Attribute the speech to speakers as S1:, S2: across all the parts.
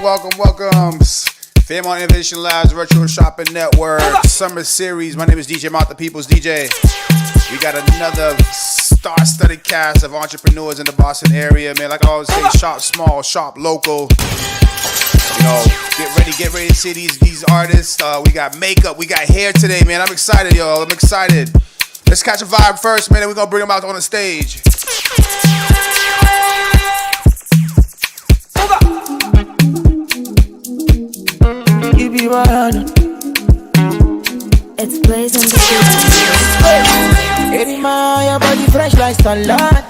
S1: Welcome. Fairmont Innovation Labs, Virtual Shopping Network, Summer Series. My name is Deejay Mot, the People's DJ. We got another star-studded cast of entrepreneurs in the Boston area, man. Like I always say, shop small, shop local. You know, get ready to see these artists. We got makeup, we got hair today, man. I'm excited, y'all. I'm excited. Let's catch a vibe first, man, and we're gonna bring them out on the stage.
S2: It's blazing the streets.
S3: Any man, your body fresh like salad.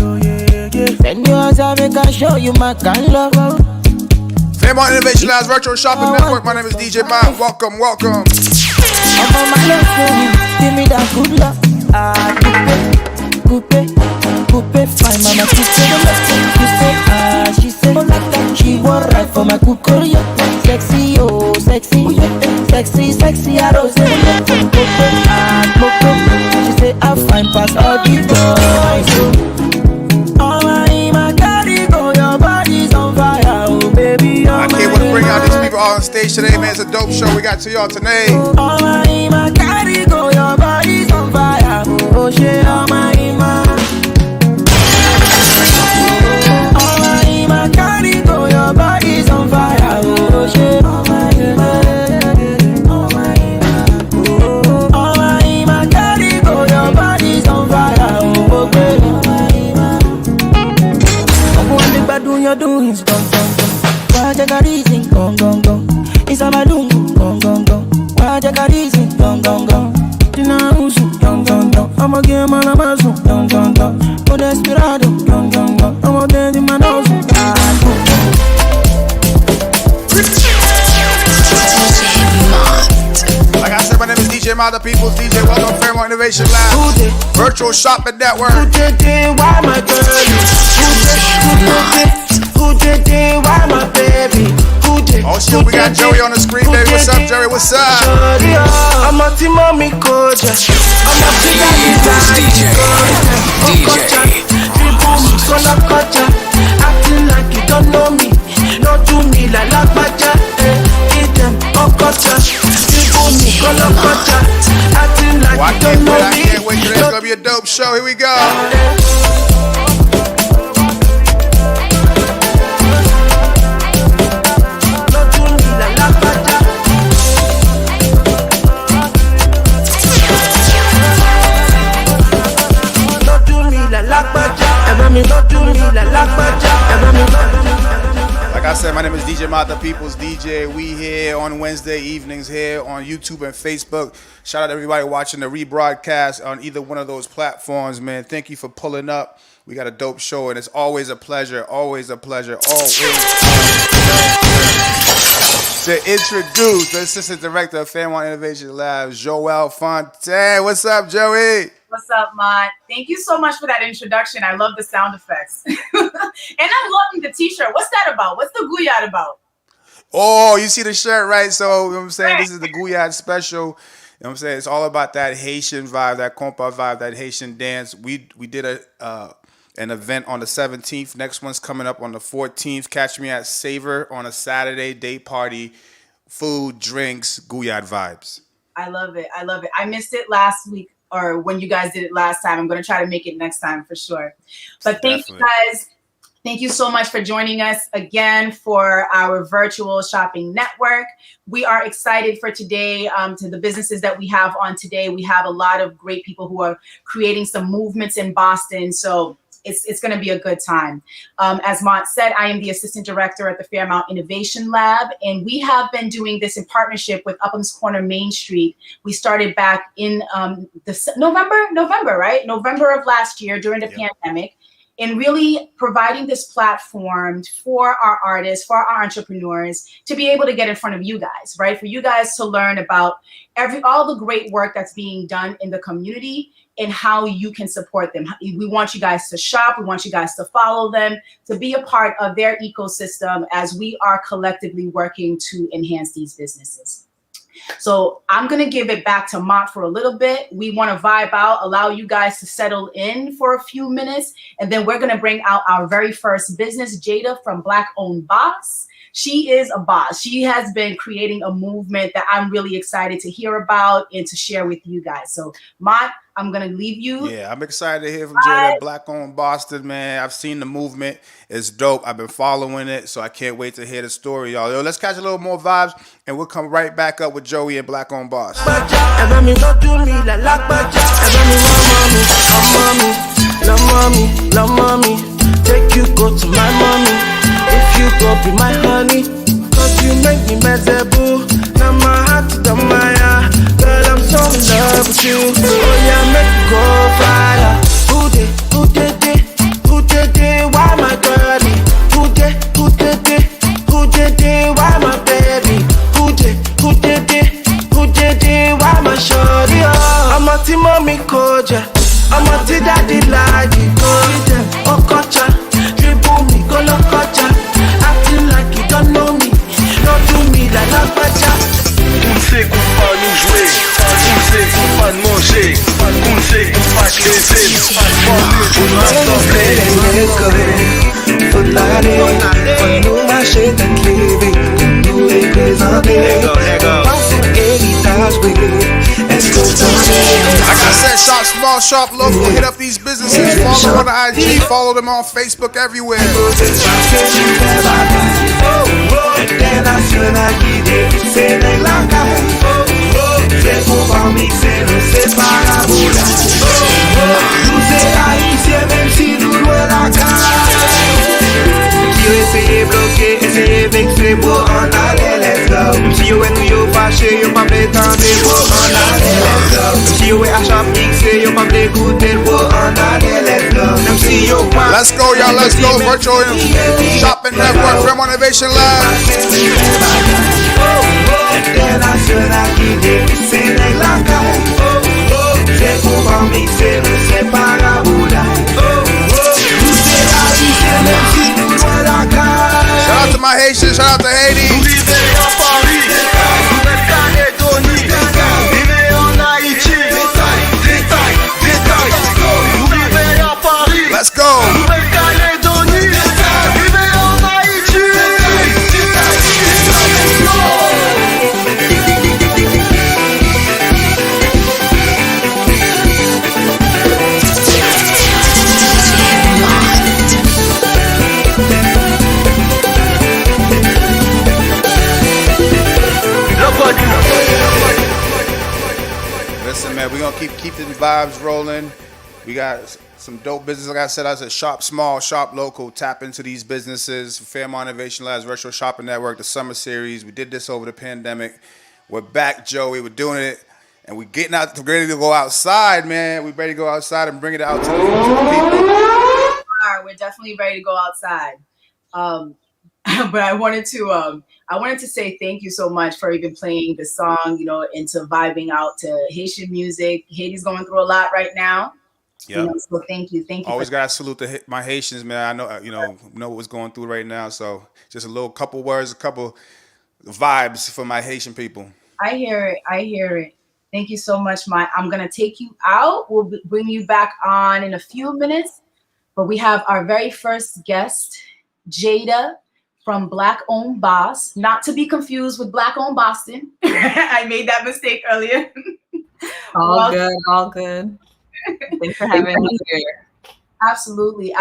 S3: Oh yeah. Send yours, I make I show you my kind love.
S1: Fairmont Innovation Labs, Virtual Shopping Network. My name is Deejay Mot. Welcome.
S3: I'm on my love for you. Give me that good love. Coupe, fine mama, coupe. She said, oh like that. She was right for my coupe. Sexy, oh sexy. Sexy, I don't say she say I find past all the boys. Oh my carry go, your body's on fire, oh baby.
S1: I can't wait to bring out these people all on stage today, man. It's a dope show we got to y'all today.
S3: Oh my carry go, your body's on fire, oh shit, oh my carry go, your body's on fire, oh shit, oh my you're doing gong. Why take a reason gong. It's a malungu gong. Why take a reason gong. Tina usu gong. I'ma get my namazu gong. For desperado gong. I'ma get in my nose.
S1: Like I said, my name is Deejay Mot, the People's DJ. Welcome to Fairmont Innovation Labs, Virtual Shopping Network.
S3: Why my girl? Who did it? Why my baby?
S1: Oh shit, we got Joey on the screen, baby. What's up, Jerry? What's up?
S3: I'm a Timmy Koja. I'm a DJ. Acting like you don't know me. Not to me like Baja. Eat them, Okocha. Acting like you don't know me.
S1: I can't wait. Today's gonna be a dope show. Here we go. Like I said, my name is Deejay Mot, the People's DJ. We here on Wednesday evenings here on YouTube and Facebook. Shout out to everybody watching the rebroadcast on either one of those platforms, man. Thank you for pulling up. We got a dope show, and it's always a pleasure. Always. To introduce the Assistant Director of Fairmont Innovation Labs, Joel Fontaine. What's up, Joey?
S4: What's up, Mont? Thank you so much for that introduction. I love the sound effects. And I'm loving the t-shirt. What's that about? What's the Guyad about?
S1: Oh, you see the shirt, right? So, you know what I'm saying?
S4: Right.
S1: This is the Guyad special. You know what I'm saying? It's all about that Haitian vibe, that compa vibe, that Haitian dance. We did an event on the 17th. Next one's coming up on the 14th. Catch me at Savor on a Saturday day party. Food, drinks, Guyad vibes.
S4: I love it. I missed it last week, or when you guys did it last time. I'm going to try to make it next time for sure. But thank you guys. Thank you so much for joining us again for our virtual shopping network. We are excited for today, to the businesses that we have on today. We have a lot of great people who are creating some movements in Boston. So it's going to be a good time. As Mont said, I am the Assistant Director at the Fairmont Innovation Lab, and we have been doing this in partnership with Uphams Corner Main Street. We started back in November, right? November of last year during the pandemic, and really providing this platform for our artists, for our entrepreneurs to be able to get in front of you guys, right? For you guys to learn about all the great work that's being done in the community and how you can support them. We want you guys to shop. We want you guys to follow them, to be a part of their ecosystem as we are collectively working to enhance these businesses. So I'm going to give it back to Mott for a little bit. We want to vibe out, allow you guys to settle in for a few minutes. And then we're going to bring out our very first business, Jada from Black Owned Boss, she is a boss. She has been creating a movement that I'm really excited to hear about and to share with you guys. So, Mott, I'm going to leave you.
S1: Yeah, I'm excited to hear from Jada, Black Owned Boston, man. I've seen the movement. It's dope. I've been following it, so I can't wait to hear the story, y'all. Yo, let's catch a little more vibes, and we'll come right back up with Joey and Black Owned Boss.
S3: Take you go to my mommy. If you go be my honey, cause you make me miserable. Now my heart to the Maya. Girl, I'm so in love with you. Oh yeah, make me go fire. Who did, why my girlie? Who did, why my baby? Who did, why my shorty? Oh, I'm a Timmy Koja. I'm a daddy like you. Oh, Kocha. Dribble me, go no Kocha. Acting like you don't know me. Don't do me like a Kocha.
S5: On sait qu'on va nous jouer, on sait qu'on va manger, on sait qu'on va te laisser, on va s'en
S3: Faut nous marcher de clé, nous représenter. Pense au héritage, est-ce que
S1: Like I said, shop small, shop local. Hit up these businesses. Follow them on IG. Follow them on Facebook everywhere.
S3: Essayer bloquer, essayer vexer pour en aller, let's go. Si yo est yo fâché, yo pas prétendre pour en aller, let's go. Si yo est à chaque mixé, yo pas l'écouter pour en aller, let's go. Même si yo pas.
S1: Let's go, y'all, let's go. Virtual Shopping Network, Film Innovation Lab.
S3: International qui défisse la caille. C'est pour en mixer, nous c'est pas la boula.
S1: Shout out to my Haitians, shout out to Haiti. Let's go. Listen, man, we're going to keep the vibes rolling. We got some dope business. Like I said, shop small, shop local. Tap into these businesses. Fairmont Innovation Labs, Retro Shopping Network, the summer series. We did this over the pandemic. We're back, Joey. We're doing it. And we're getting out, ready to go outside, man. We're ready to go outside and bring it out to the people.
S4: We're definitely ready to go outside. But I wanted to say thank you so much for even playing the song, you know, and to vibing out to Haitian music. Haiti's going through a lot right now.
S1: Yeah.
S4: You know, so thank you.
S1: Always gotta salute my Haitians, man. I know, know what's going through right now. So just a couple words, a couple vibes for my Haitian people.
S4: I hear it. Thank you so much, I'm gonna take you out. We'll bring you back on in a few minutes, but we have our very first guest, Jada from Black Owned Boss, not to be confused with Black Owned Boston. I made that mistake earlier.
S6: All good. Thanks for having me here.
S4: Absolutely.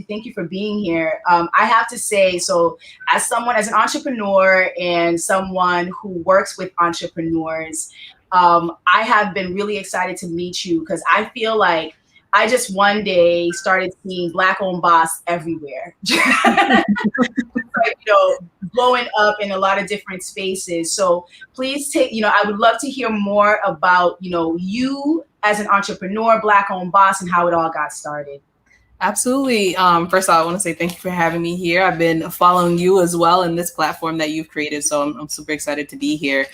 S4: Thank you for being here. I have to say, so as an entrepreneur and someone who works with entrepreneurs, I have been really excited to meet you because I feel like I just one day started seeing Black Owned Boss everywhere. Like, blowing up in a lot of different spaces. So please I would love to hear more about, you as an entrepreneur, Black Owned Boss, and how it all got started.
S6: Absolutely. First of all, I want to say thank you for having me here. I've been following you as well in this platform that you've created, so I'm super excited to be here.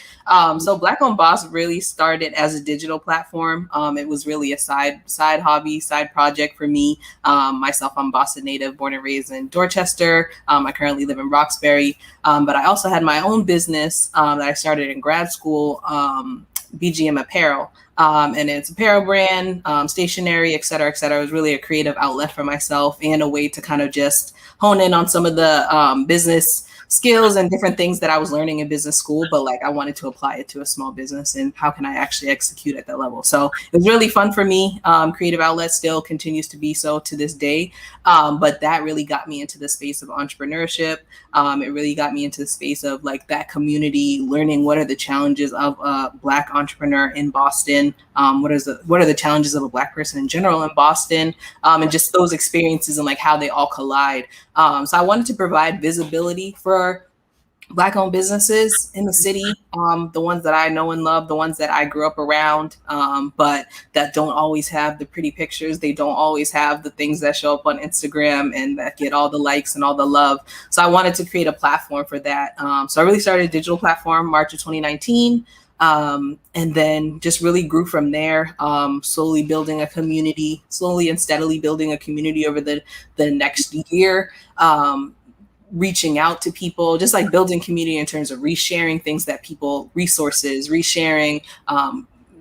S6: So Black Owned Boss really started as a digital platform. It was really a side hobby, side project for me. Myself, I'm Boston native, born and raised in Dorchester. I currently live in Roxbury, but I also had my own business that I started in grad school, BGM Apparel. And it's apparel brand, stationery, et cetera, et cetera. It was really a creative outlet for myself and a way to kind of just hone in on some of the business skills and different things that I was learning in business school, but like I wanted to apply it to a small business and how can I actually execute at that level. So it was really fun for me. Creative outlet still continues to be so to this day. But that really got me into the space of entrepreneurship. It really got me into the space of like that community, learning what are the challenges of a Black entrepreneur in Boston. What are the challenges of a Black person in general in Boston, and just those experiences and like how they all collide. So I wanted to provide visibility for Black-owned businesses in the city, the ones that I know and love, the ones that I grew up around, but that don't always have the pretty pictures. They don't always have the things that show up on Instagram and that get all the likes and all the love. So I wanted to create a platform for that. So I really started a digital platform March of 2019. And then just really grew from there, slowly building a community, slowly and steadily building a community over the next year, reaching out to people, just like building community in terms of resharing things that people, resources, resharing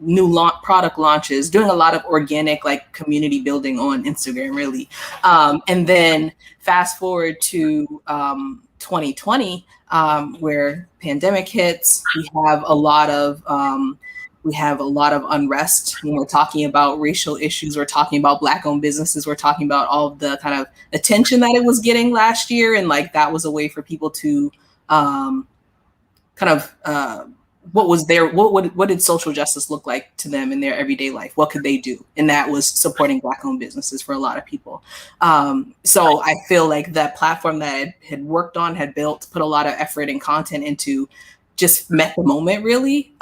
S6: new product launches, doing a lot of organic like community building on Instagram, really. And then fast forward to 2020, where pandemic hits, we have a lot of unrest when we're talking about racial issues. We're talking about Black-owned businesses. We're talking about all of the kind of attention that it was getting last year, and like that was a way for people to what did social justice look like to them in their everyday life? What could they do? And that was supporting Black-owned businesses for a lot of people. So I feel like that platform that I had worked on, had built, put a lot of effort and content into, just met the moment, really.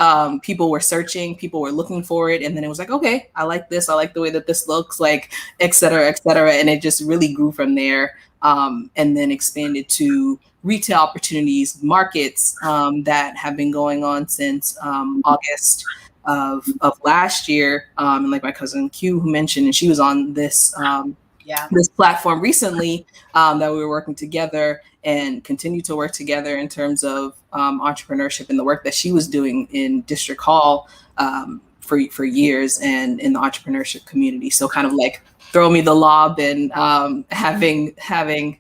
S6: People were searching, people were looking for it. And then it was like, okay, I like this. I like the way that this looks, like, et cetera, et cetera. And it just really grew from there, and then expanded to retail opportunities, markets that have been going on since August of last year. And like my cousin Q, who mentioned, and she was on this this platform recently, that we were working together and continue to work together in terms of entrepreneurship and the work that she was doing in District Hall for years and in the entrepreneurship community. So kind of like throw me the lob and having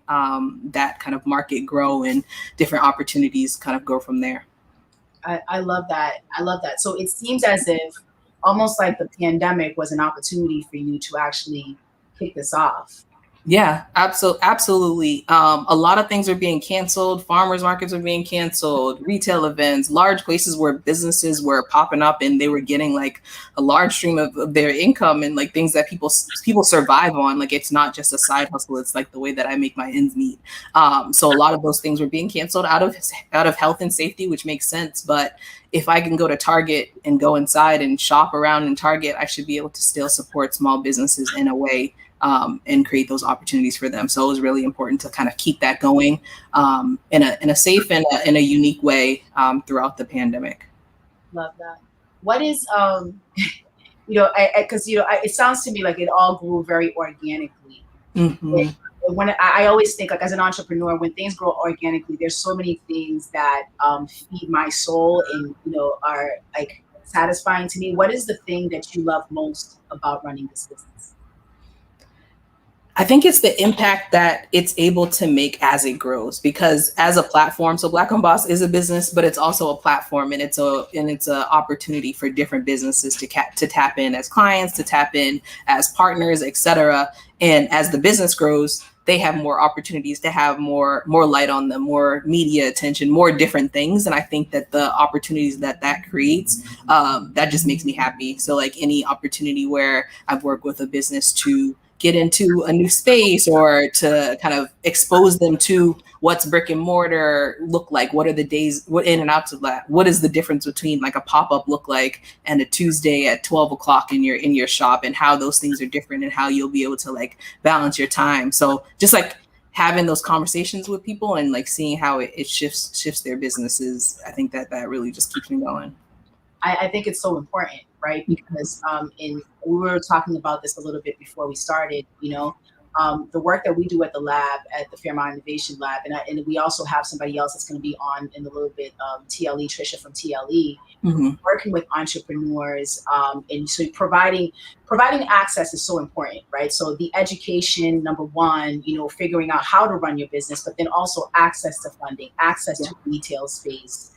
S6: that kind of market grow and different opportunities kind of go from there.
S4: I love that. I love that. So it seems as if almost like the pandemic was an opportunity for you to actually kick this off.
S6: Yeah, absolutely. A lot of things are being canceled. Farmers markets are being canceled, retail events, large places where businesses were popping up and they were getting like a large stream of their income and like things that people survive on. Like it's not just a side hustle. It's like the way that I make my ends meet. So a lot of those things were being canceled out of health and safety, which makes sense. But if I can go to Target and go inside and shop around in Target, I should be able to still support small businesses in a way, and create those opportunities for them. So it was really important to kind of keep that going in a safe and in a unique way throughout the pandemic.
S4: Love that. What is, it sounds to me like it all grew very organically.
S6: Mm-hmm.
S4: When I always think, like, as an entrepreneur, when things grow organically, there's so many things that feed my soul and are like satisfying to me. What is the thing that you love most about running this business?
S6: I think it's the impact that it's able to make as it grows, because as a platform, so Black Owned Boss is a business, but it's also a platform, and it's a opportunity for different businesses to tap in as clients, to tap in as partners, et cetera. And as the business grows, they have more opportunities to have more light on them, more media attention, more different things. And I think that the opportunities that creates, that just makes me happy. So like any opportunity where I've worked with a business to get into a new space or to kind of expose them to what's brick and mortar look like, what are the days, what in and outs of that, what is the difference between like a pop-up look like and a Tuesday at 12 o'clock in your shop, and how those things are different and how you'll be able to like balance your time. So just like having those conversations with people and like seeing how it shifts their businesses, I think that really just keeps me going.
S4: I think it's so important, right? Because we were talking about this a little bit before we started, the work that we do at the lab, at the Fairmont Innovation Lab, and we also have somebody else that's going to be on in a little bit, TLE, Trisha from TLE, working with entrepreneurs, and so providing access is so important, right? So the education, number one, figuring out how to run your business, but then also access to funding, access to retail space,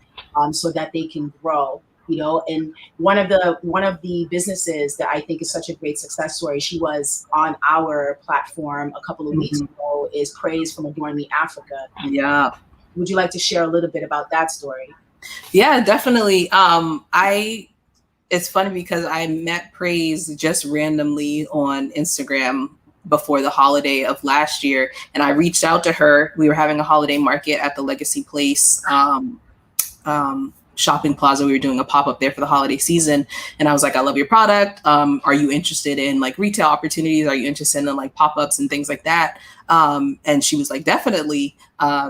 S4: so that they can grow. And one of the businesses that I think is such a great success story, she was on our platform a couple of weeks ago, is Praise from Adorn Me Africa.
S6: Yeah.
S4: Would you like to share a little bit about that story?
S6: Yeah, definitely. It's funny because I met Praise just randomly on Instagram before the holiday of last year, and I reached out to her. We were having a holiday market at the Legacy Place shopping plaza. We were doing a pop-up there for the holiday season, and I was like, I love your product. Are you interested in like retail opportunities? Are you interested in like pop-ups and things like that? And she was like, definitely.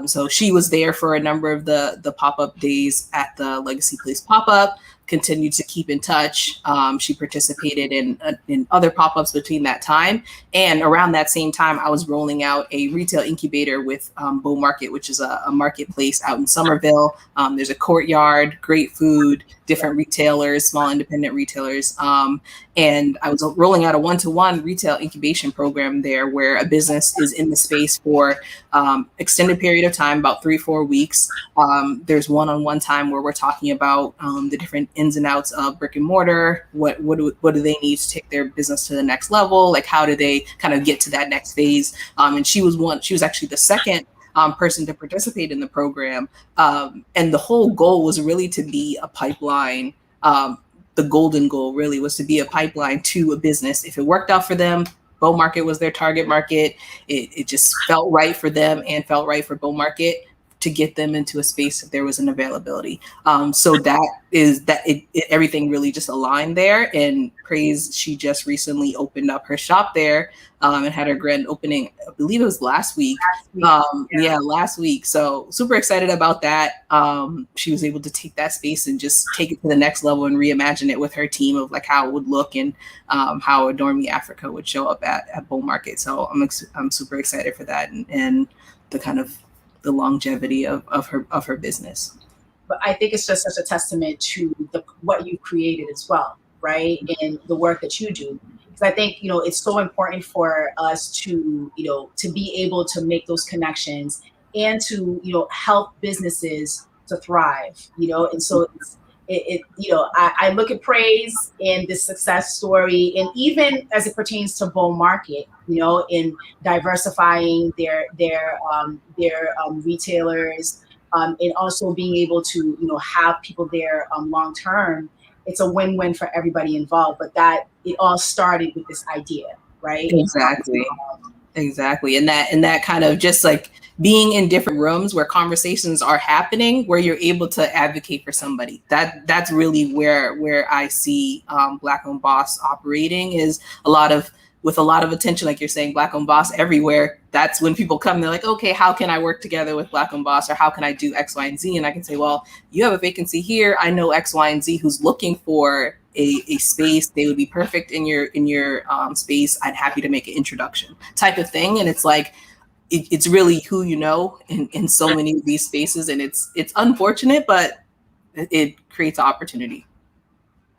S6: So she was there for a number of the pop-up days at the Legacy Place pop-up, continued to keep in touch. She participated in other pop-ups between that time. And around that same time, I was rolling out a retail incubator with Bow Market, which is a marketplace out in Somerville. There's a courtyard, great food, different retailers, small independent retailers. And I was rolling out a one-to-one retail incubation program there where a business is in the space for extended period of time, about 3-4 weeks. There's one-on-one time where we're talking about the different ins and outs of brick and mortar. What do they need to take their business to the next level? Like, how do they kind of get to that next phase? And she was actually the second person to participate in the program. And the whole goal was really to be a pipeline. The golden goal really was to be a pipeline to a business. If it worked out for them, Bow Market was their target market. It just felt right for them and felt right for Bow Market to get them into a space if there was an availability. So everything really just aligned there. And Praise, she just recently opened up her shop there and had her grand opening, I believe it was last week. Last week. So super excited about that. She was able to take that space and just take it to the next level and reimagine it with her team of like how it would look and how Adorn Me Africa would show up at Bow Market. So I'm super excited for that and the kind of the longevity of her business.
S4: But I think it's just such a testament to what you created as well, right? And the work that you do. Because I think, it's so important for us to, to be able to make those connections and to, help businesses to thrive, and so I look at Praise and this success story, and even as it pertains to Bow Market, in diversifying their retailers, and also being able to have people there long term. It's a win-win for everybody involved. But that it all started with this idea, right?
S6: Exactly, and that kind of just like being in different rooms where conversations are happening, where you're able to advocate for somebody. That's really where I see Black-owned Boss operating, is with a lot of attention, like you're saying, Black-owned Boss everywhere. That's when people come, they're like, okay, how can I work together with Black-owned Boss, or how can I do X, Y, and Z? And I can say, well, you have a vacancy here. I know X, Y, and Z who's looking for a space. They would be perfect in your space. I'd happy to make an introduction type of thing. And it's like, it's really who you know in so many of these spaces, and it's unfortunate, but it creates opportunity.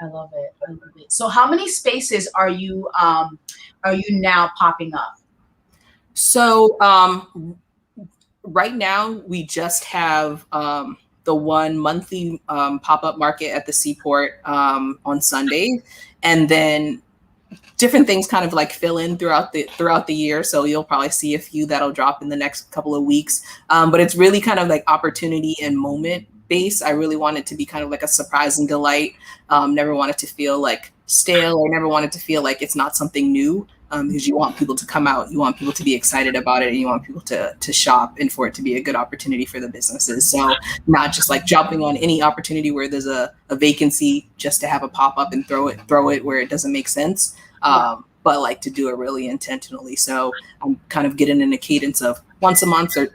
S4: I love it. So how many spaces are you now popping up?
S6: So right now we just have the one monthly pop-up market at the Seaport on Sunday, and then different things kind of like fill in throughout the year. So you'll probably see a few that'll drop in the next couple of weeks. But it's really kind of like opportunity and moment based. I really want it to be kind of like a surprise and delight. Never want it to feel like stale, or never want it to feel like it's not something new. Because you want people to come out, you want people to be excited about it, and you want people to shop, and for it to be a good opportunity for the businesses. So not just like jumping on any opportunity where there's a vacancy just to have a pop up and throw it where it doesn't make sense. But like to do it really intentionally. So I'm kind of getting in a cadence of once a month or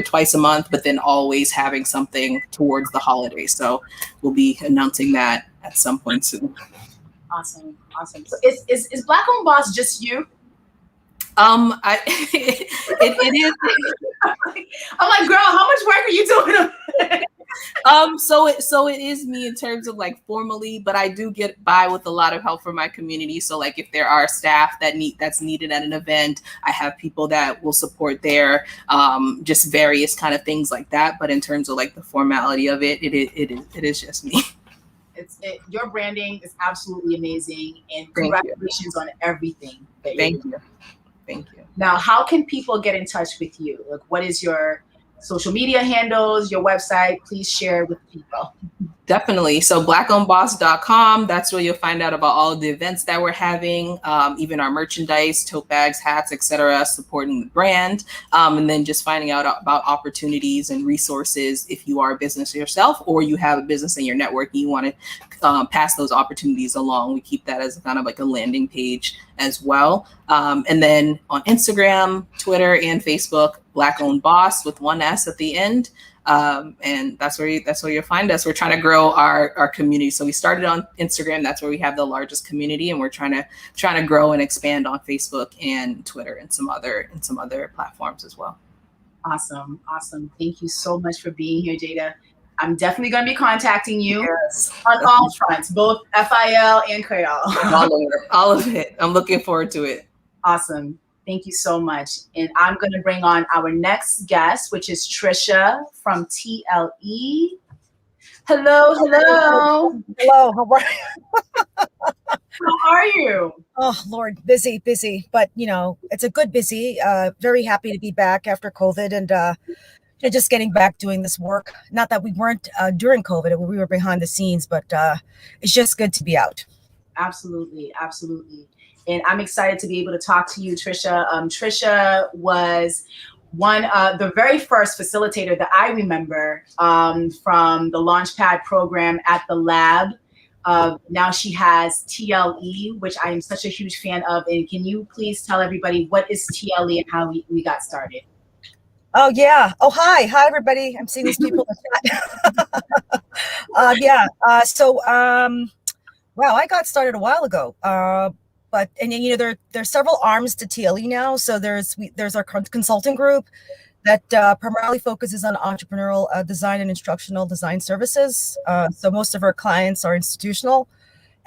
S6: twice a month, but then always having something towards the holidays. So we'll be announcing that at some point soon.
S4: Awesome. So is Black-owned Boss just you?
S6: It is.
S4: I'm like, girl, how much work are you doing?
S6: So it is me in terms of like formally, but I do get by with a lot of help from my community. So like if there are staff that's needed at an event, I have people that will support there, just various kind of things like that. But in terms of like the formality of it is just me.
S4: Your branding is absolutely amazing, and
S6: Thank
S4: congratulations on everything.
S6: Thank you.
S4: Now, how can people get in touch with you? Like, what is your social media handles, your website? Please share with people.
S6: Definitely. So blackownedboss.com, that's where you'll find out about all of the events that we're having, even our merchandise, tote bags, hats, etc., supporting the brand. And then just finding out about opportunities and resources if you are a business yourself or you have a business in your network and you want to pass those opportunities along. We keep that as kind of like a landing page as well. And then on Instagram, Twitter, and Facebook, Black Owned Boss with one S at the end. And that's where you'll find us. We're trying to grow our community. So we started on Instagram. That's where we have the largest community, and we're trying to grow and expand on Facebook and Twitter and some other platforms as well.
S4: Awesome. Thank you so much for being here, Jada. I'm definitely going to be contacting you on all fronts, both FIL and Creole.
S6: all of it. I'm looking forward to it.
S4: Awesome. Thank you so much. And I'm going to bring on our next guest, which is Trisha from TLE. Hello.
S7: Hello, how are you?
S4: How are you?
S7: Oh, Lord, busy, but it's a good busy. Very happy to be back after COVID and just getting back doing this work. Not that we weren't during COVID, we were behind the scenes, but it's just good to be out.
S4: Absolutely. And I'm excited to be able to talk to you, Trisha. Trisha was the very first facilitator that I remember from the Launchpad program at the lab. Now she has TLE, which I am such a huge fan of. And can you please tell everybody what is TLE and how we got started?
S7: Oh, yeah. Oh, hi, everybody. I'm seeing these people in the chat. So, wow, I got started a while ago. But there's several arms to TLE now. So there's our consulting group that primarily focuses on entrepreneurial design and instructional design services. So most of our clients are institutional.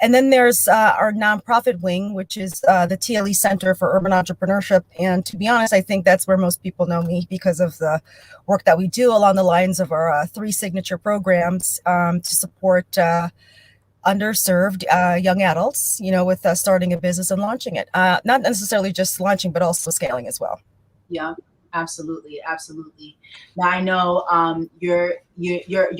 S7: And then there's our nonprofit wing, which is the TLE Center for Urban Entrepreneurship. And to be honest, I think that's where most people know me because of the work that we do along the lines of our 3 signature programs to support underserved young adults, with starting a business and launching it. Not necessarily just launching, but also scaling as well.
S4: Yeah, absolutely. Now I know you're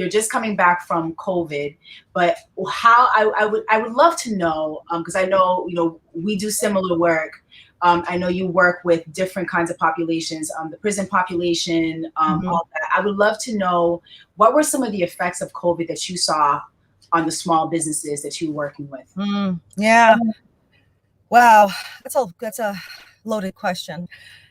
S4: just coming back from COVID, but how I would love to know because I know we do similar work. I know you work with different kinds of populations, the prison population, all that. I would love to know what were some of the effects of COVID that you saw on the small businesses that you're working with?
S7: Yeah. Wow. That's a loaded question.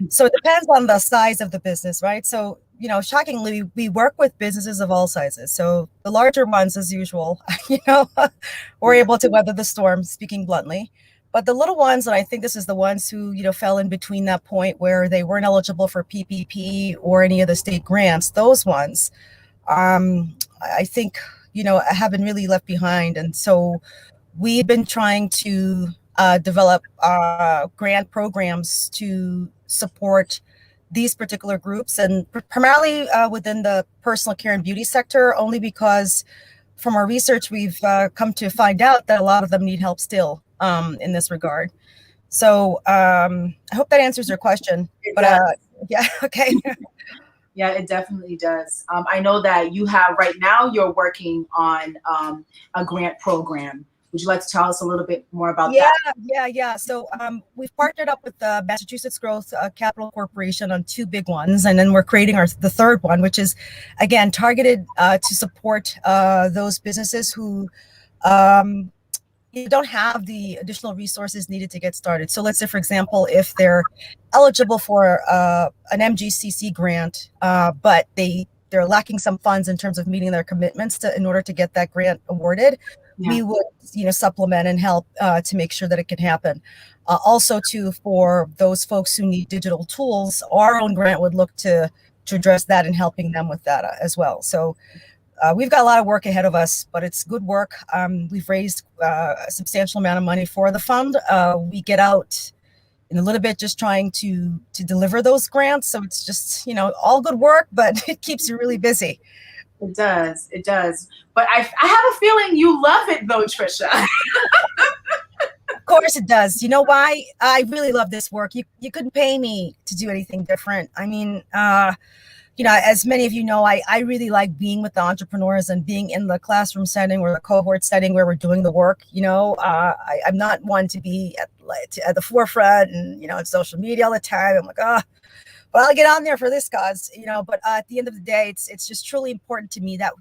S7: So it depends on the size of the business, right? So, shockingly, we work with businesses of all sizes. So the larger ones, as usual, we're able to weather the storm, speaking bluntly. But the little ones, and I think this is the ones who, fell in between that point where they weren't eligible for PPP or any of the state grants, those ones, I think, have been really left behind. And so we've been trying to develop grant programs to support these particular groups, and primarily within the personal care and beauty sector, only because from our research, we've come to find out that a lot of them need help still in this regard. So I hope that answers your question. Yeah, okay.
S4: Yeah, it definitely does. I know that you have right now, you're working on a grant program. Would you like to tell us a little bit more about that?
S7: Yeah. So we've partnered up with the Massachusetts Growth Capital Corporation on 2 big ones. And then we're creating the third one, which is, again, targeted to support those businesses who don't have the additional resources needed to get started. So let's say, for example, if they're eligible for an MGCC grant, but they're lacking some funds in terms of meeting their commitments in order to get that grant awarded, we would, supplement and help to make sure that it can happen. Also, too, for those folks who need digital tools, our own grant would look to address that and helping them with that as well. So we've got a lot of work ahead of us, but it's good work. We've raised a substantial amount of money for the fund. We get out in a little bit just trying to deliver those grants. So it's just, all good work, but it keeps you really busy.
S4: It does. It does. But I have a feeling you love it, though, Trisha.
S7: Of course it does. You know why? I really love this work. You couldn't pay me to do anything different. I mean, as many of you know, I really like being with the entrepreneurs and being in the classroom setting or the cohort setting where we're doing the work. I'm not one to be at the forefront and, on social media all the time. I'm like, but I'll get on there for this cause, but at the end of the day, it's just truly important to me that,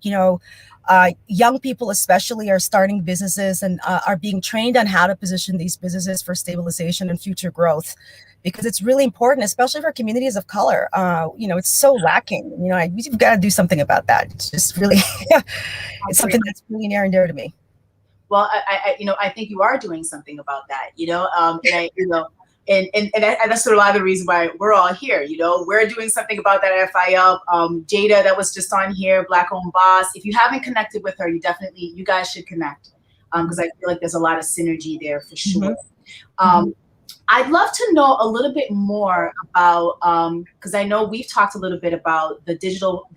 S7: young people especially are starting businesses and are being trained on how to position these businesses for stabilization and future growth, because it's really important, especially for communities of color. It's so lacking. We've got to do something about that. It's just really, it's something that's really near and dear to me.
S4: Well, I think you are doing something about that, and that's sort of a lot of the reason why we're all here. We're doing something about that at FIL. Jada, that was just on here, Black Owned Boss. If you haven't connected with her, you guys should connect, because I feel like there's a lot of synergy there for sure. I'd love to know a little bit more about, because I know we've talked a little bit about the digital,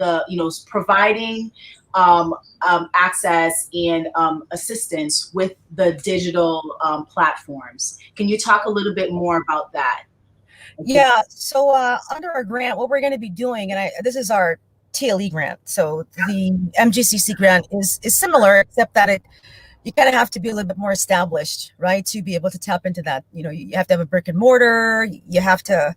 S4: providing access and assistance with the digital platforms. Can you talk a little bit more about that?
S7: Yeah. So under our grant, what we're going to be doing, and this is our TLE grant. So the MGCC grant is similar, except that you kind of have to be a little bit more established, right, to be able to tap into that. You have to have a brick and mortar. You have to,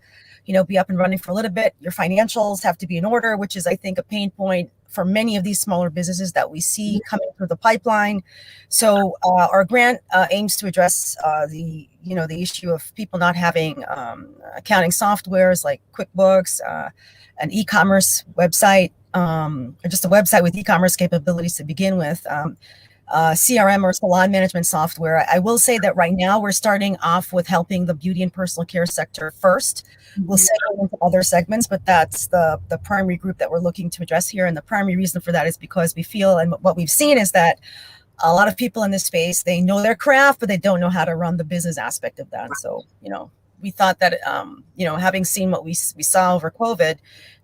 S7: be up and running for a little bit. Your financials have to be in order, which is, I think, a pain point for many of these smaller businesses that we see coming through the pipeline. So our grant aims to address the issue of people not having accounting softwares like QuickBooks, an e-commerce website, or just a website with e-commerce capabilities to begin with. CRM or salon management software. I will say that right now we're starting off with helping the beauty and personal care sector first. We'll segue into other segments, but that's the primary group that we're looking to address here. And the primary reason for that is because we feel, and what we've seen is that a lot of people in this space, they know their craft, but they don't know how to run the business aspect of that. So, we thought that, having seen what we saw over COVID,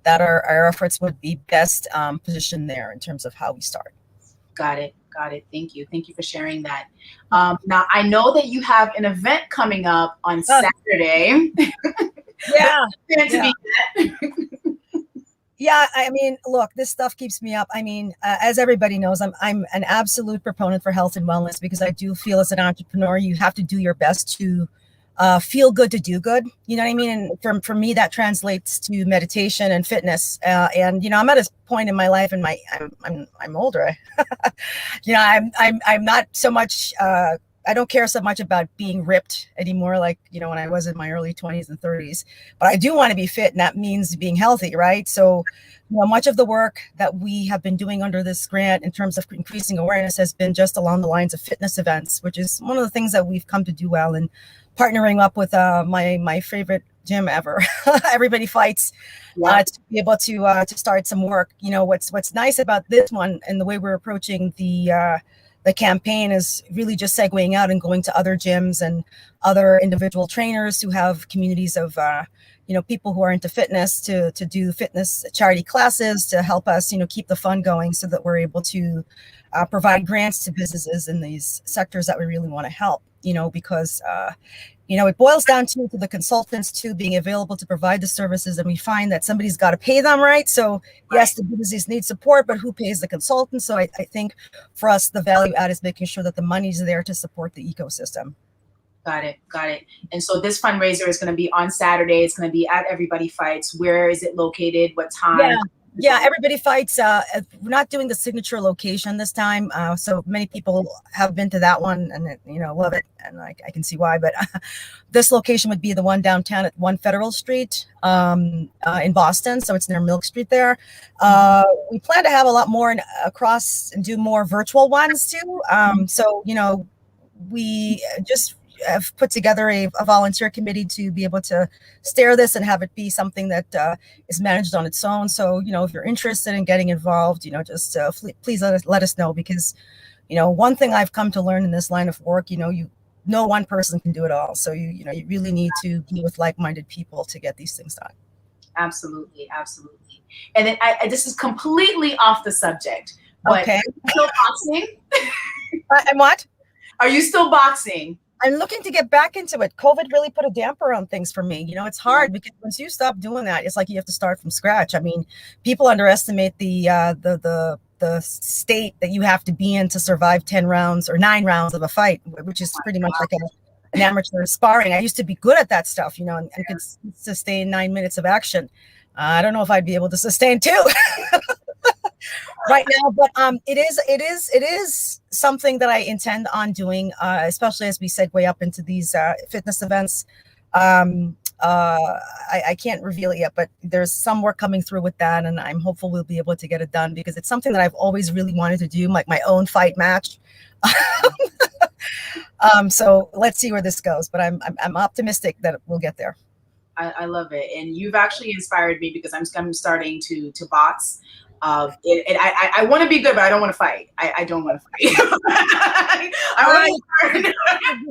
S7: that our efforts would be best positioned there in terms of how we start.
S4: Got it. Thank you for sharing that. Now, I know that you have an event coming up on Saturday.
S7: Yeah, I mean, look, this stuff keeps me up. I mean, as everybody knows, I'm an absolute proponent for health and wellness, because I do feel as an entrepreneur, you have to do your best to feel good to do good. You know what I mean? And for me, that translates to meditation and fitness. And I'm at a point in my life, and I'm older. I'm not so much. I don't care so much about being ripped anymore, like when I was in my early 20s and 30s. But I do want to be fit, and that means being healthy, right? So, much of the work that we have been doing under this grant in terms of increasing awareness has been just along the lines of fitness events, which is one of the things that we've come to do well. And partnering up with my favorite gym ever, Everybody Fights, to be able to start some work. What's nice about this one and the way we're approaching the campaign is really just segueing out and going to other gyms and other individual trainers who have communities of people who are into fitness to do fitness charity classes to help us keep the fund going, so that we're able to provide grants to businesses in these sectors that we really want to help. Because it boils down to the consultants too being available to provide the services, and we find that somebody's got to pay them, right? So yes, the businesses need support, but who pays the consultants? So I think for us, the value add is making sure that the money's there to support the ecosystem.
S4: Got it. And so this fundraiser is going to be on Saturday. It's going to be at Everybody Fights. Where is it located? What time?
S7: Yeah, everybody fights. We're not doing the signature location this time, so many people have been to that one and love it, and I can see why. But this location would be the one downtown at 1 Federal Street in Boston, so it's near Milk Street there. We plan to have a lot more across and do more virtual ones too. So we just have put together a volunteer committee to be able to steer this and have it be something that is managed on its own. So, if you're interested in getting involved, just please let us know, because, one thing I've come to learn in this line of work, no one person can do it all. So, you really need to be with like-minded people to get these things done.
S4: Absolutely. Absolutely. And then this is completely off the subject, but
S7: okay.
S4: Are you still boxing?
S7: And what?
S4: Are you still boxing?
S7: I'm looking to get back into it. COVID really put a damper on things for me. It's hard because once you stop doing that, it's like you have to start from scratch. I mean, people underestimate the state that you have to be in to survive 10 rounds or 9 rounds of a fight, which is pretty much like an amateur sparring. I used to be good at that stuff, and could sustain 9 minutes of action. I don't know if I'd be able to sustain 2. Right now, but it is something that I intend on doing, especially as we segue up into these fitness events. I can't reveal it yet, but there's some work coming through with that, and I'm hopeful we'll be able to get it done, because it's something that I've always really wanted to do, like my own fight match. So let's see where this goes, but I'm optimistic that we'll get there.
S4: I love it, and you've actually inspired me, because I'm starting to box. I want to be good, but I don't want to fight. I don't want to fight.
S7: You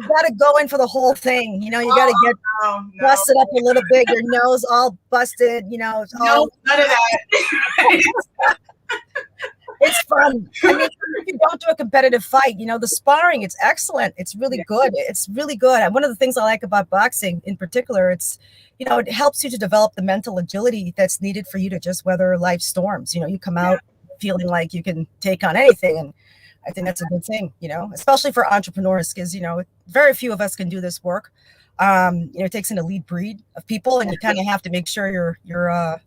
S7: got to go in for the whole thing. You got to get busted up a little bit, your nose all busted.
S4: None of that.
S7: It's fun. I mean, if you don't do a competitive fight, the sparring, it's excellent. It's really good. It's really good. And one of the things I like about boxing in particular, it's, it helps you to develop the mental agility that's needed for you to just weather life storms. You come out feeling like you can take on anything. And I think that's a good thing, especially for entrepreneurs, because, very few of us can do this work. It takes an elite breed of people, and you kind of have to make sure your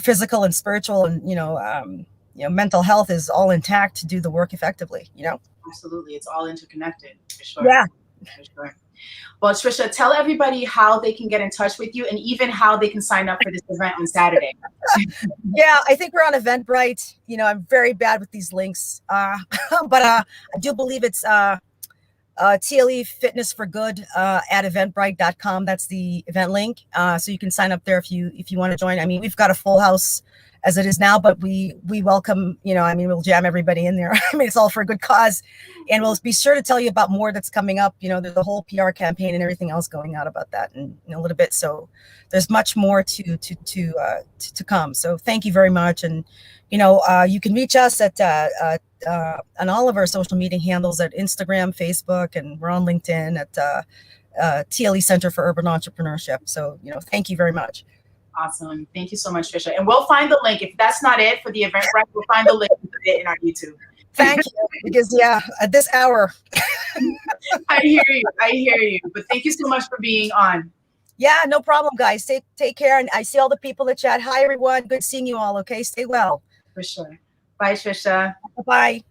S7: physical and spiritual and, mental health is all intact to do the work effectively,
S4: Absolutely. It's all interconnected, for sure.
S7: Yeah.
S4: For sure. Well, Trisha, tell everybody how they can get in touch with you, and even how they can sign up for this event on Saturday.
S7: Yeah, I think we're on Eventbrite. I'm very bad with these links, but I do believe it's TLE Fitness for Good at eventbrite.com. That's the event link. So you can sign up there if you want to join. I mean, we've got a full house as it is now, but we welcome, we'll jam everybody in there. I mean, it's all for a good cause, and we'll be sure to tell you about more that's coming up. There's a whole PR campaign and everything else going out about that in a little bit. So there's much more to come. So thank you very much. And, you can reach us at on all of our social media handles at Instagram, Facebook, and we're on LinkedIn at TLE Center for Urban Entrepreneurship. So, thank you very much.
S4: Awesome. Thank you so much, Trisha. And we'll find the link. If that's not it for the event, right, we'll find the link and put it in our YouTube.
S7: Thank you. Because, at this hour.
S4: I hear you. But thank you so much for being on.
S7: Yeah, no problem, guys. Take care. And I see all the people in the chat. Hi, everyone. Good seeing you all. Okay, stay well.
S4: For sure. Bye, Trisha.
S7: Bye.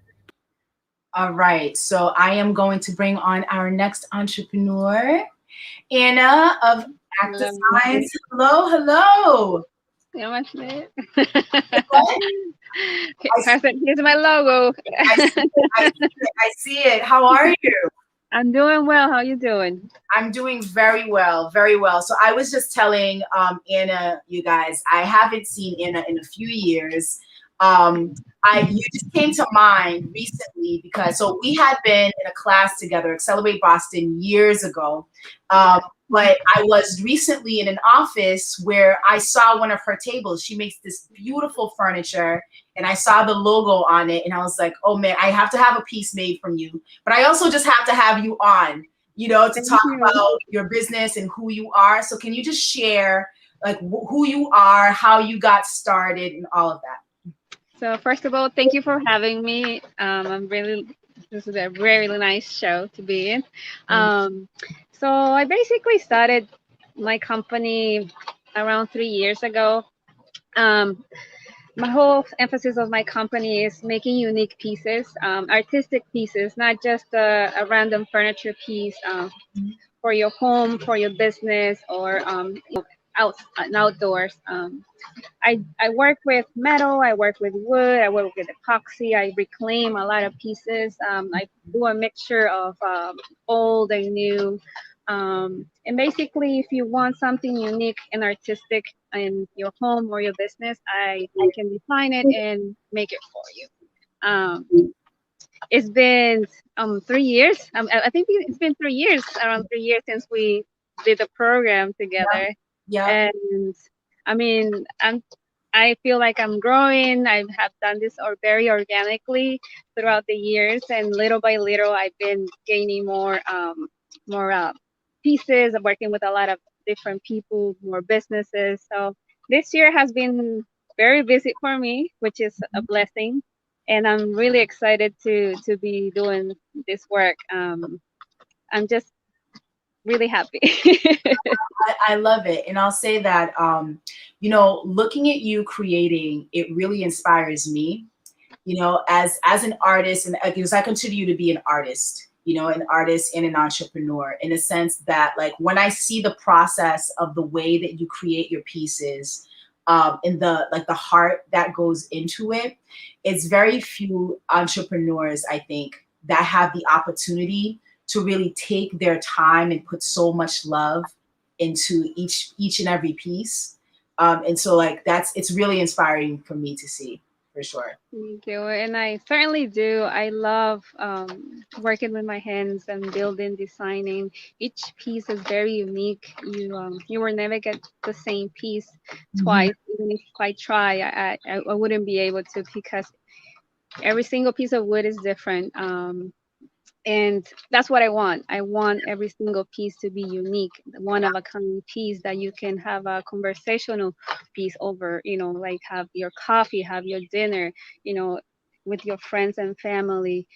S4: All right. So I am going to bring on our next entrepreneur, Anna of Act Designs. Hello.
S8: Yeah, much it. Here's my logo.
S4: I see it. How are you?
S8: I'm doing well. How are you doing?
S4: I'm doing very well, very well. So I was just telling Anna, you guys, I haven't seen Anna in a few years. You just came to mind recently because we had been in a class together, Accelerate Boston, years ago. But I was recently in an office where I saw one of her tables. She makes this beautiful furniture, and I saw the logo on it, and I was like, oh man, I have to have a piece made from you. But I also just have to have you on, to talk about your business and who you are. So can you just share like who you are, how you got started, and all of that?
S8: So first of all, thank you for having me. This is a really nice show to be in. So I basically started my company around 3 years ago. my whole emphasis of my company is making unique pieces, artistic pieces, not just a random furniture piece for your home, for your business, or outdoors. I work with metal, I work with wood, I work with epoxy, I reclaim a lot of pieces. I do a mixture of old and new. And basically, if you want something unique and artistic in your home or your business, I can design it and make it for you. Um, it's been 3 years. I think it's been 3 years, around 3 years since we did the program together.
S4: Yeah.
S8: And I mean, I feel like I'm growing. I have done this very organically throughout the years, and little by little, I've been gaining more pieces. I'm working with a lot of different people, more businesses. So this year has been very busy for me, which is a blessing, and I'm really excited to be doing this work. I'm just really happy.
S4: I love it. And I'll say that, looking at you creating, it really inspires me, as an artist, and because I consider you to be an artist, an artist and an entrepreneur, in a sense that, like, when I see the process of the way that you create your pieces, and the heart that goes into it, it's very few entrepreneurs, I think, that have the opportunity to really take their time and put so much love into each and every piece. And so, like, it's really inspiring for me to see, for sure.
S8: Thank you. And I certainly do. I love working with my hands and building, designing. Each piece is very unique. You will never get the same piece twice. Even if I try, I wouldn't be able to, because every single piece of wood is different. And that's what I want. I want every single piece to be unique, one of a kind piece that you can have a conversational piece over, like have your coffee, have your dinner, with your friends and family.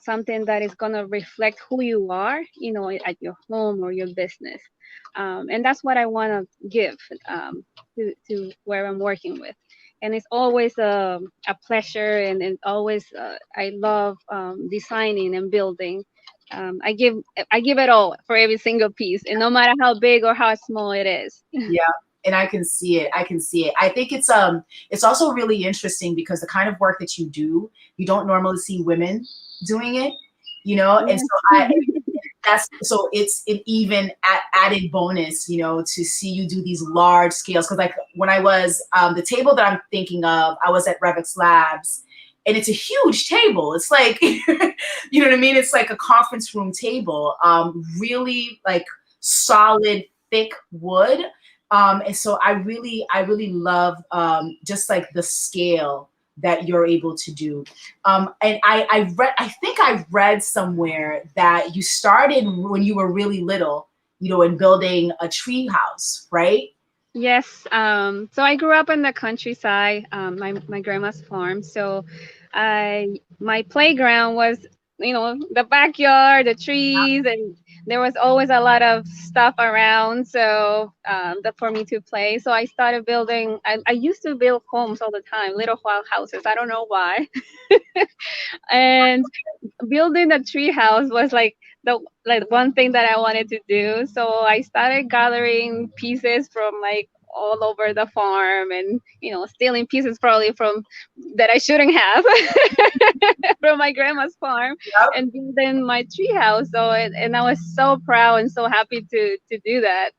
S8: Something that is going to reflect who you are, at your home or your business. And that's what I want to give to where I'm working with. And it's always a pleasure, and always I love designing and building. I give it all for every single piece, and no matter how big or how small it is.
S4: Yeah, and I can see it. I think it's also really interesting because the kind of work that you do, you don't normally see women doing it, and so it's an even added bonus, to see you do these large scales. Because, like, when I was the table that I'm thinking of, I was at Revix Labs, and it's a huge table. It's like, you know what I mean? It's like a conference room table, really like solid, thick wood. And so I really love just like the scale that you're able to do. And I think I read somewhere that you started when you were really little, in building a tree house, right?
S8: Yes. So I grew up in the countryside, my grandma's farm. So my playground was, the backyard, the trees, and there was always a lot of stuff around. So for me to play. So I started building. I used to build homes all the time, little wild houses. I don't know why. And building a tree house was like the one thing that I wanted to do. So I started gathering pieces from like all over the farm, and stealing pieces probably from that I shouldn't have from my grandma's farm,
S4: Yep.
S8: and building my tree house. So and I was so proud and so happy to do that.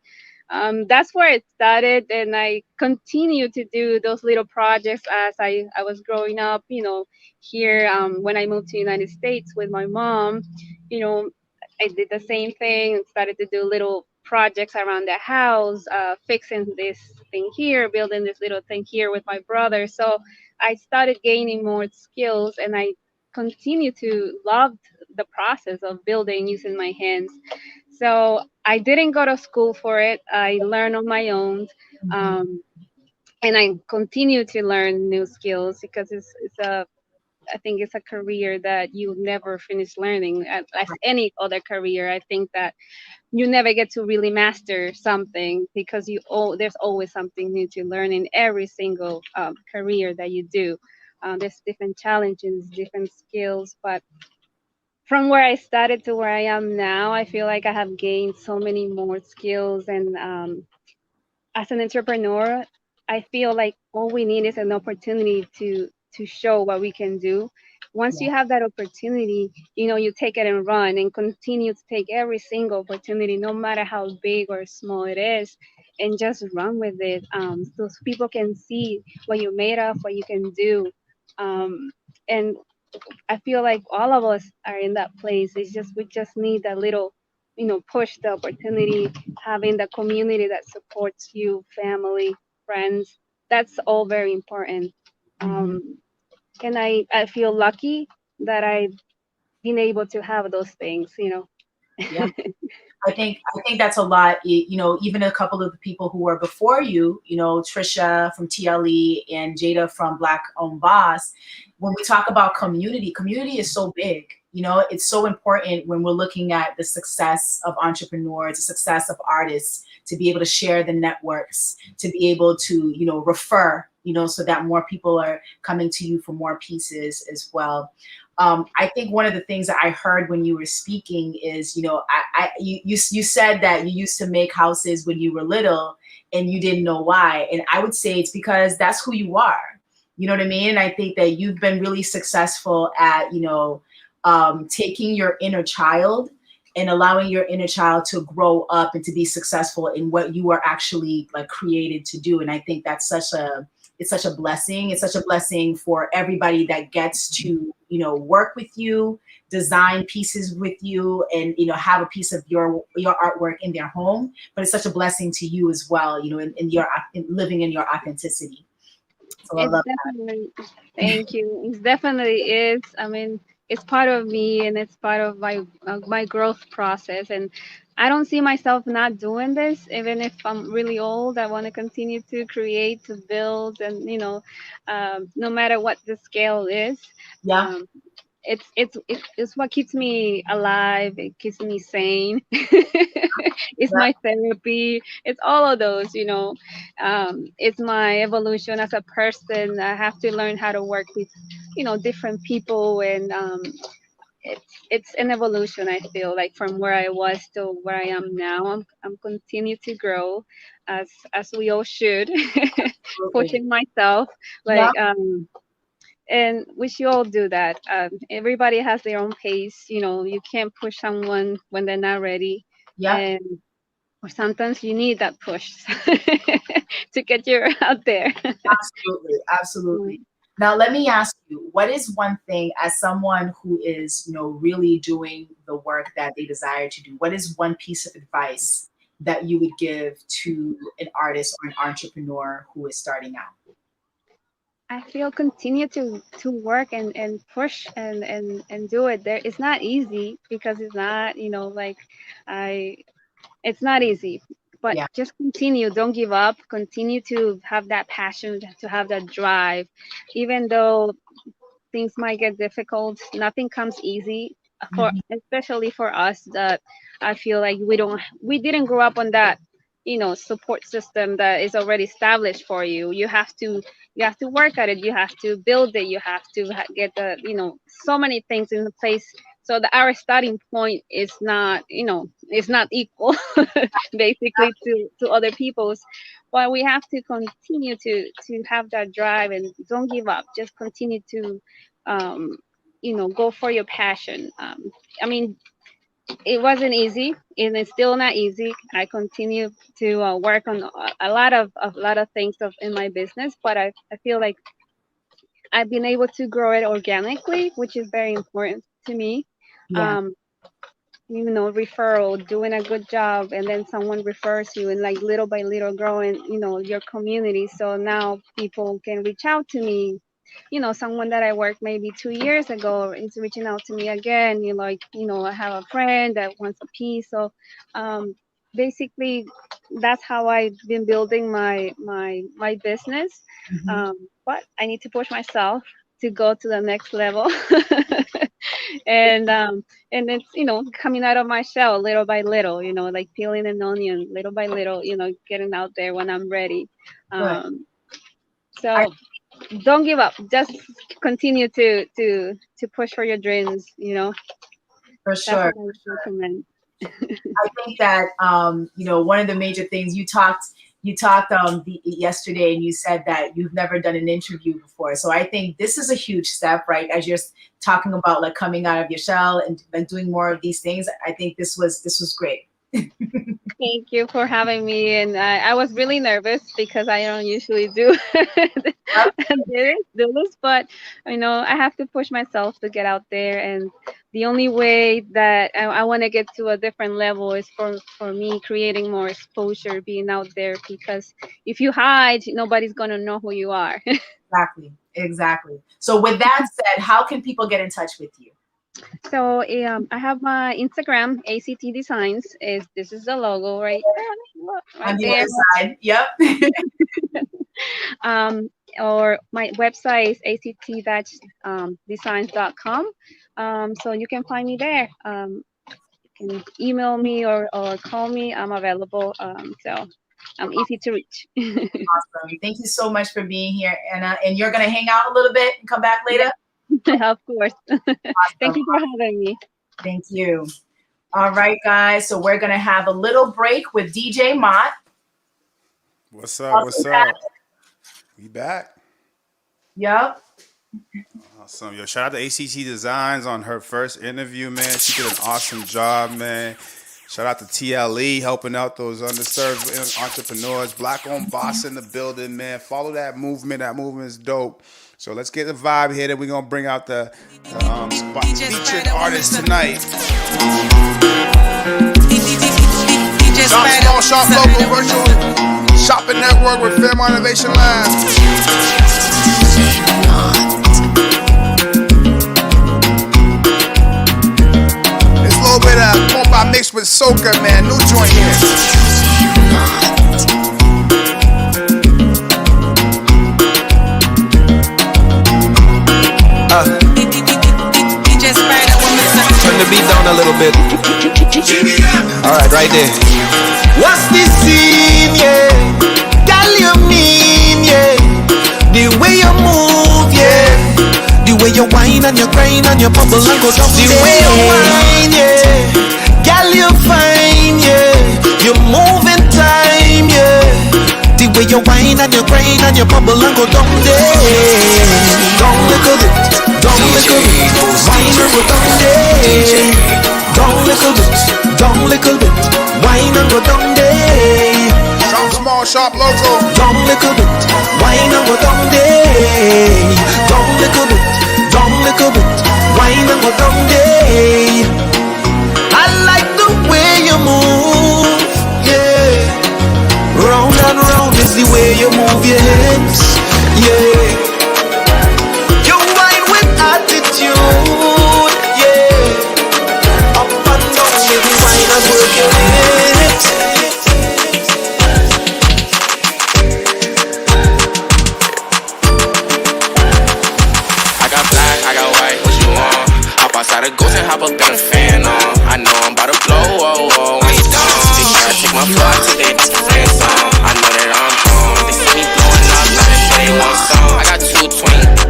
S8: That's where it started, and I continued to do those little projects as I was growing up. Here, when I moved to the United States with my mom, you know, I did the same thing and started to do little projects around the house, fixing this thing here, building this little thing here with my brother. So I started gaining more skills, and I continue to love the process of building using my hands. So I didn't go to school for it. I learned on my own. Um, and I continue to learn new skills because it's I think it's a career that you never finish learning. As any other career, I think that you never get to really master something because there's always something new to learn in every single career that you do. There's different challenges, different skills, but from where I started to where I am now, I feel like I have gained so many more skills. And as an entrepreneur, I feel like all we need is an opportunity to show what we can do. Once you have that opportunity, you take it and run and continue to take every single opportunity, no matter how big or small it is, and just run with it. So people can see what you're made of, what you can do. And I feel like all of us are in that place. It's just we just need that little, push, the opportunity, having the community that supports you, family, friends. That's all very important. And I feel lucky that I've been able to have those things.
S4: Yeah. I think that's a lot. Even a couple of the people who were before you, Trisha from TLE and Jada from Black Owned Boss. When we talk about community is so big. It's so important when we're looking at the success of entrepreneurs, the success of artists, to be able to share the networks, to be able to, refer, so that more people are coming to you for more pieces as well. I think one of the things that I heard when you were speaking is, you said that you used to make houses when you were little and you didn't know why. And I would say it's because that's who you are. You know what I mean? And I think that you've been really successful at, taking your inner child and allowing your inner child to grow up and to be successful in what you are actually like created to do. And I think that's such a blessing. It's such a blessing for everybody that gets to, work with you, design pieces with you, and, have a piece of your artwork in their home. But it's such a blessing to you as well, in living in your authenticity. So I love that.
S8: Thank you. It definitely is. I mean, it's part of me and it's part of my growth process. And I don't see myself not doing this, even if I'm really old. I want to continue to create, to build, and no matter what the scale is.
S4: Yeah.
S8: It's what keeps me alive. It keeps me sane. It's my therapy. It's all of those. It's my evolution as a person. I have to learn how to work with different people, and it's an evolution. I feel like from where I was to where I am now. I'm continue to grow, as we all should. Pushing myself, like and we should all do that. Everybody has their own pace. You can't push someone when they're not ready.
S4: Yeah.
S8: Or sometimes you need that push to get you out there.
S4: Absolutely. Now, let me ask you, what is one thing, as someone who is, really doing the work that they desire to do, what is one piece of advice that you would give to an artist or an entrepreneur who is starting out?
S8: I feel continue to work and push and do it. It's not easy because it's not, it's not easy, but just continue. Don't give up. Continue to have that passion, to have that drive, even though things might get difficult. Nothing comes easy especially for us, that I feel like we didn't grow up on that support system that is already established for you. You have to work at it. You have to build it. You have to get the so many things in place, so that our starting point is not it's not equal basically to other people's. But we have to continue to have that drive and don't give up. Just continue to go for your passion. I mean, it wasn't easy, and it's still not easy. I continue to work on a lot of things in my business, but I feel like I've been able to grow it organically, which is very important to me. Referral, doing a good job, and then someone refers you, and like little by little growing your community. So now people can reach out to me. Someone that I worked maybe 2 years ago is reaching out to me again. I have a friend that wants a piece. So basically, that's how I've been building my business. But I need to push myself to go to the next level. And it's, coming out of my shell little by little, like peeling an onion little by little, getting out there when I'm ready. So don't give up. Just continue to push for your dreams.
S4: For sure.
S8: That's what I would recommend.
S4: I think that one of the major things you talked yesterday, and you said that you've never done an interview before. So I think this is a huge step, right? As you're talking about like coming out of your shell and doing more of these things, I think this was great.
S8: Thank you for having me. And I was really nervous because I don't usually do this, but I have to push myself to get out there. And the only way that I want to get to a different level is for me creating more exposure, being out there, because if you hide, nobody's going to know who you are.
S4: Exactly. So with that said, how can people get in touch with you?
S8: So I have my Instagram, ACT Designs. This is the logo right
S4: on the other side. Yep.
S8: Or my website is act-designs.com. So you can find me there. You can email me or call me. I'm available. So I'm easy to reach.
S4: Awesome. Thank you so much for being here, Anna. And you're going to hang out a little bit and come back later?
S8: Of course. Awesome. Thank you for having me.
S4: Thank you. All right, guys. So we're going to have a little break with Deejay Mot.
S1: What's up? What's up? We back.
S4: Yep.
S1: Awesome. Yo, shout out to ACT Designs on her first interview, man. She did an awesome job, man. Shout out to TLE helping out those underserved entrepreneurs. Black-owned boss in the building, man. Follow that movement. That movement is dope. So let's get the vibe here that we're going to bring out the featured artist tonight. Small shop, local, virtual shopping network with Fairmont Innovation Labs. It's a little bit of compa mixed with soca, man. New joint here.
S9: Turn the beat down a little bit. Alright, right there. What's this scene, yeah? Girl, you mean, yeah? The way you move, yeah. The way you whine and you grind and you bubble and go down. The way you whine, yeah. Girl, you fine, yeah. You move in time, yeah. The way you whine and you grind and you bubble and go down there. Don't look at it. Don't lick a bit, wine and go down there. Don't lick a bit, don't lick a bit, wine and go down there.
S1: Small shop local.
S9: Don't lick a bit, wine and go down there. Don't lick a bit, wine and go down there. I like the way you move, yeah. Round and round is the way you move your hips, yeah. Attitude, yeah. Up and down, baby, wine and work your lips.
S10: I got black, I got white, what you want? Hop outside the ghost and hop up in a fan on. I know I'm about to blow, whoa, whoa, when you gone. They try to take my fly today, that's the friend song. I know that I'm gone. They see me blowing up, now they say they want song. I got 220.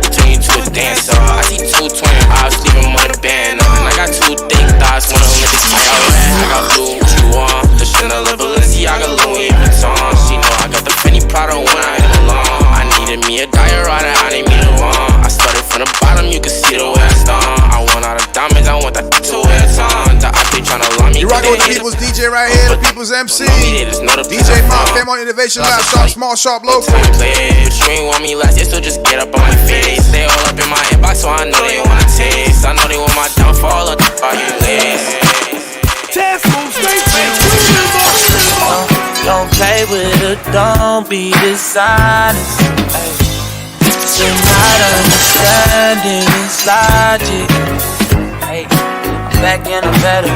S10: Dancer, I see 220, I was leaving money band on. I got 2 thick thighs, one of them is alright. I got blue, what you want? The Chanel, Balenciaga, Louis Vuitton. She know I got the Fendi Prada when I hit along. I needed me a diet rider, I need me the one. I started from the bottom, you can see the way I start. I want all the diamonds, I want that to wear time. The IP tryna line me.
S1: You rockin' with the people's DJ right here, the people's MC. DJ Mot, Fairmont Innovation Lab, small shop local.
S10: But you ain't want me last, so just get up on my face. Stay all up in my inbox, so I know they wanna taste. I know they want my downfall, I'll all you lace.
S11: Don't play with it, don't be dishonest. You're not understanding its logic. Hey, I'm back and I'm better.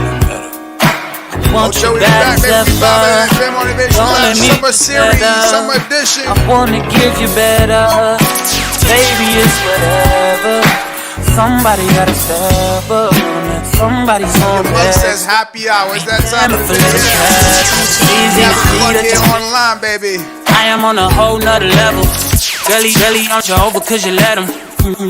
S11: Want you back to fun. Don't let me
S1: Summer series, summer edition.
S11: I wanna give you better. Baby, it's whatever. Somebody gotta step up. Somebody's on
S1: the mug says happy hour. It's that time of the
S11: day.
S1: Here online, baby.
S11: I am on a whole nother level. Girlie on you over cause you let him.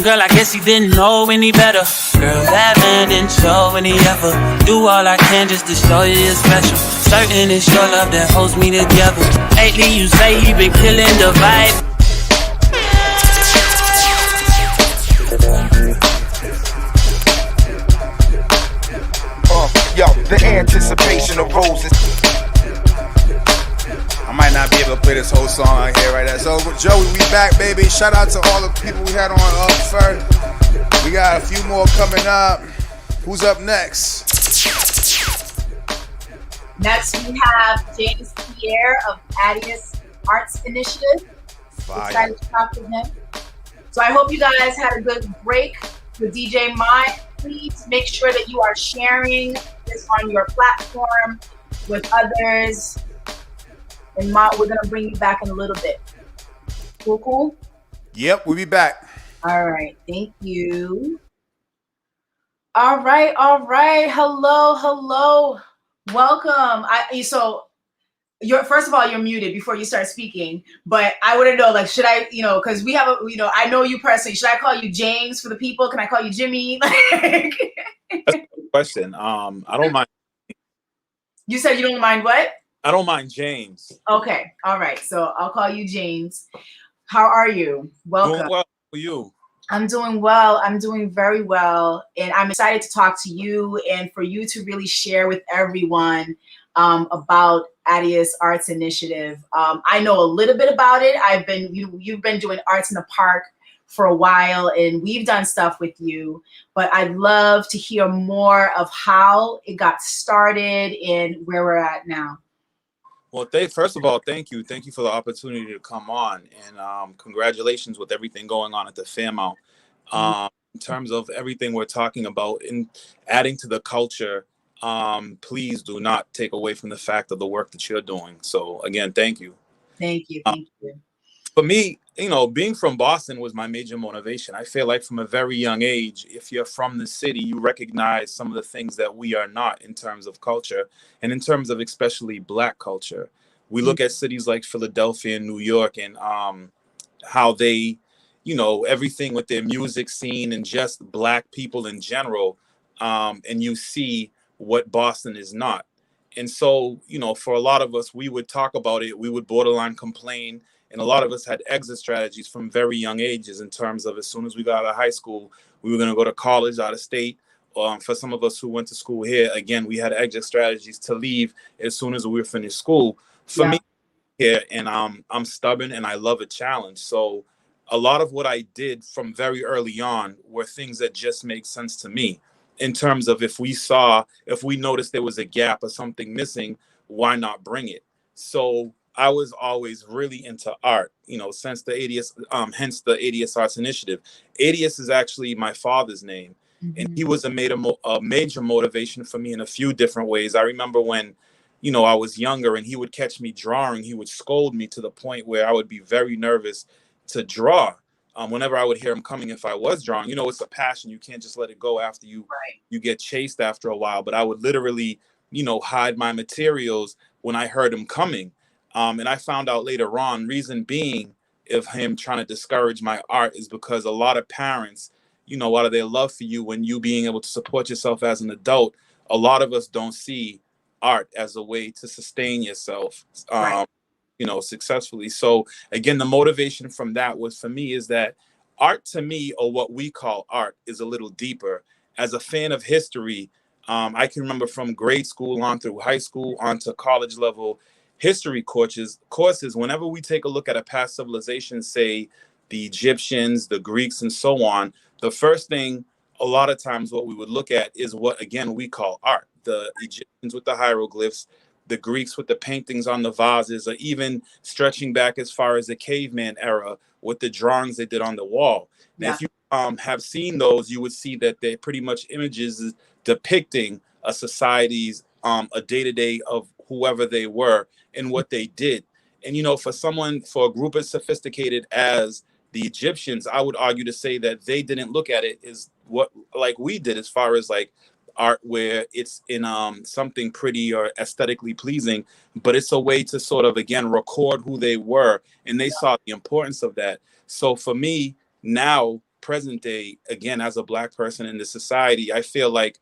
S11: Girl, I guess he didn't know any better. Girl, that man didn't show any effort. Do all I can just to show you you're special. Certain it's your love that holds me together. Lately you say he been killing the vibe.
S12: Yo, the anticipation of roses.
S1: I might not be able to play this whole song out here right now. So, Joey, we back, baby. Shout out to all the people we had on first. We got a few more coming up. Who's up next?
S4: Next, we have James Pierre of Adius Arts Initiative.
S1: Fire.
S4: Excited to talk with him. So I hope you guys had a good break with DJ Mot. Please make sure that you are sharing this on your platform with others. And Mot, we're gonna bring you back in a little bit. Cool?
S1: Yep, we'll be back.
S4: All right, thank you. All right. Hello. Welcome. First of all, you're muted before you start speaking. But I want to know, like, should I, because we have I know you personally. Should I call you James for the people? Can I call you Jimmy?
S13: That's a good question. I don't mind.
S4: You said you don't mind what?
S13: I don't mind James.
S4: Okay. All right. So I'll call you James. How are you? Welcome.
S13: Doing well. How are you?
S4: I'm doing well. I'm doing very well. And I'm excited to talk to you and for you to really share with everyone about Adius Arts Initiative. I know a little bit about it. You've been doing Arts in the Park for a while, and we've done stuff with you, but I'd love to hear more of how it got started and where we're at now.
S13: Well, first of all, thank you. Thank you for the opportunity to come on, and congratulations with everything going on at the Fairmount. In terms of everything we're talking about and adding to the culture, please do not take away from the fact of the work that you're doing. So again, thank you.
S4: Thank you.
S13: For me, being from Boston was my major motivation. I feel like from a very young age, if you're from the city, you recognize some of the things that we are not in terms of culture and in terms of especially Black culture. We look at cities like Philadelphia and New York and how they, everything with their music scene and just Black people in general. And you see what Boston is not. And so, for a lot of us, we would talk about it. We would borderline complain. And a lot of us had exit strategies from very young ages in terms of as soon as we got out of high school, we were going to go to college out of state. For some of us who went to school here, again, we had exit strategies to leave as soon as we were finished school. For me here, and I'm stubborn and I love a challenge. So a lot of what I did from very early on were things that just make sense to me in terms of if we noticed there was a gap or something missing, why not bring it? So I was always really into art, since the ADS, hence the ADS Arts Initiative. ADS is actually my father's name, and he was a major motivation for me in a few different ways. I remember when, I was younger and he would catch me drawing, he would scold me to the point where I would be very nervous to draw. Whenever I would hear him coming, if I was drawing, it's a passion. You can't just let it go after you get chased after a while. But I would literally, hide my materials when I heard him coming. And I found out later on, reason being of him trying to discourage my art is because a lot of parents, out of their love for you, when you being able to support yourself as an adult, a lot of us don't see art as a way to sustain yourself, successfully. So again, the motivation from that was for me is that art to me, or what we call art, is a little deeper. As a fan of history, I can remember from grade school on through high school on to college level history courses, whenever we take a look at a past civilization, say the Egyptians, the Greeks, and so on, the first thing a lot of times what we would look at is what, again, we call art. The Egyptians with the hieroglyphs, the Greeks with the paintings on the vases, or even stretching back as far as the caveman era with the drawings they did on the wall. Now, if you have seen those, you would see that they're pretty much images depicting a society's a day-to-day of whoever they were and what they did. And, for a group as sophisticated as the Egyptians, I would argue to say that they didn't look at it as what like we did, as far as like art where it's in something pretty or aesthetically pleasing, but it's a way to sort of again record who they were, and they saw the importance of that. So for me now, present day, again, as a Black person in the society, I feel like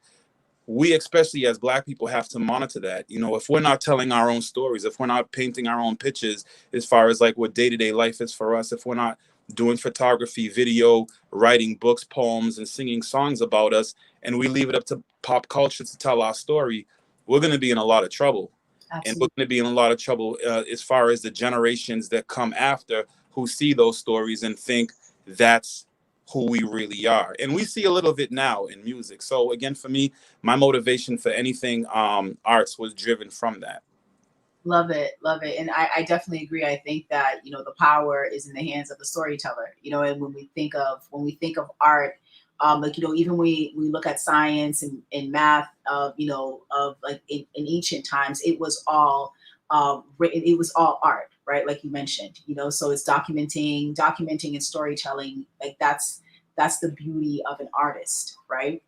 S13: we, especially as Black people, have to monitor that. You know, if we're not telling our own stories, if we're not painting our own pictures as far as like what day-to-day life is for us, if we're not doing photography, video, writing books, poems, and singing songs about us, and we leave it up to pop culture to tell our story, we're going to be in a lot of trouble. Absolutely. And we're going to be in a lot of trouble as far as the generations that come after, who see those stories and think that's who we really are. And we see a little bit now in music. So again, for me, my motivation for anything arts was driven from that.
S4: Love it. And I definitely agree. I think that, you know, the power is in the hands of the storyteller, you know, and when we think of art, like, you know, even we look at science and math, you know, of like in ancient times, it was all art, right? Like you mentioned, you know, so it's documenting and storytelling. Like that's the beauty of an artist, right?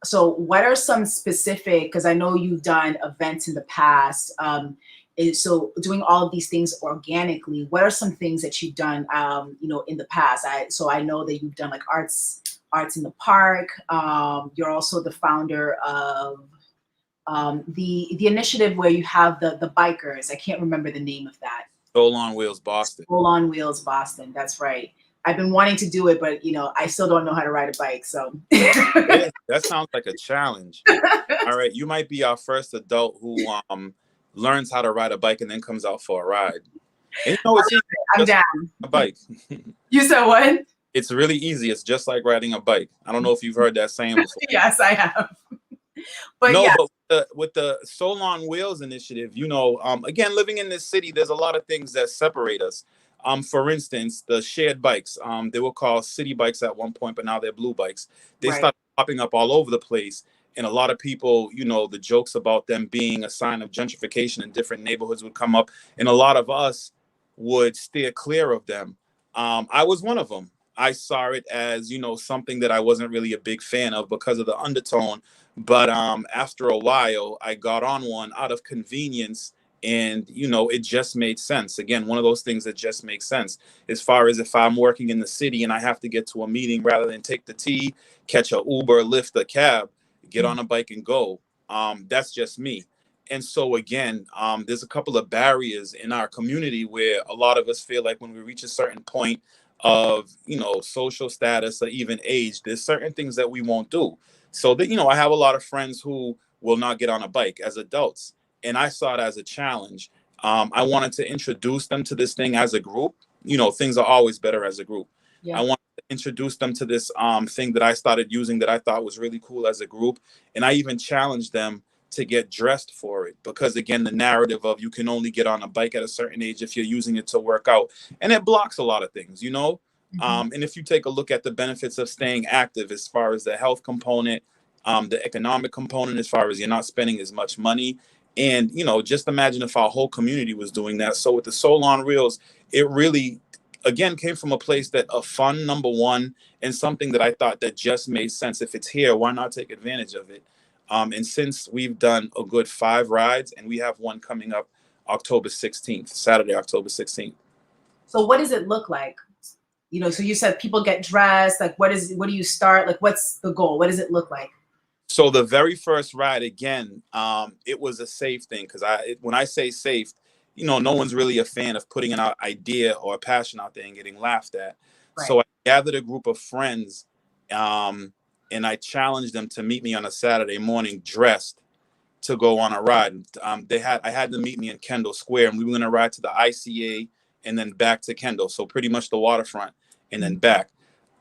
S4: So what are some specific, because I know you've done events in the past, so doing all of these things organically, what are some things that you've done, you know, in the past? I know that you've done like arts in the park. You're also the founder of the initiative where you have the bikers. I can't remember the name of that.
S13: Soul on Wheels Boston.
S4: Soul on Wheels Boston. That's right. I've been wanting to do it, but you know, I still don't know how to ride a bike. So
S13: yeah, that sounds like a challenge. All right, you might be our first adult who learns how to ride a bike and then comes out for a ride. And you know, it's easy.
S4: I'm down.
S13: A bike.
S4: You said what?
S13: It's really easy. It's just like riding a bike. I don't know if you've heard that saying before.
S4: Yes, I have. But
S13: no,
S4: yes.
S13: but with the Soul on Wheels initiative, you know, again, living in this city, there's a lot of things that separate us. For instance, the shared bikes, they were called city bikes at one point, but now they're blue bikes. They started popping up all over the place. And a lot of people, you know, the jokes about them being a sign of gentrification in different neighborhoods would come up. And a lot of us would steer clear of them. I was one of them. I saw it as, you know, something that I wasn't really a big fan of because of the undertone. But after a while, I got on one out of convenience. And, you know, it just made sense. Again, one of those things that just makes sense as far as if I'm working in the city and I have to get to a meeting rather than take the T, catch a Uber, Lyft, a cab, get on a bike and go. That's just me. And so, again, there's a couple of barriers in our community where a lot of us feel like when we reach a certain point of, you know, social status or even age, there's certain things that we won't do. So that, you know, I have a lot of friends who will not get on a bike as adults. And I saw it as a challenge. I wanted to introduce them to this thing as a group. You know, things are always better as a group. Yeah. I wanted to introduce them to this thing that I started using that I thought was really cool as a group. And I even challenged them to get dressed for it. Because, again, the narrative of you can only get on a bike at a certain age if you're using it to work out. And it blocks a lot of things, you know. And if you take a look at the benefits of staying active as far as the health component, the economic component, as far as you're not spending as much money. And, you know, just imagine if our whole community was doing that. So with the Soul on Wheels, it really, again, came from a place that a fun, number one, and something that I thought that just made sense. If it's here, why not take advantage of it? And since we've done a good 5 rides, and we have one coming up October 16th, Saturday, October 16th.
S4: So what does it look like? You know, so you said people get dressed, like what do you start? Like, what's the goal? What does it look like?
S13: So the very first ride, again, it was a safe thing. Cause when I say safe, you know, no one's really a fan of putting an idea or a passion out there and getting laughed at. Right. So I gathered a group of friends, and I challenged them to meet me on a Saturday morning dressed to go on a ride. I had them meet me in Kendall Square, and we were going to ride to the ICA and then back to Kendall. So pretty much the waterfront and then back.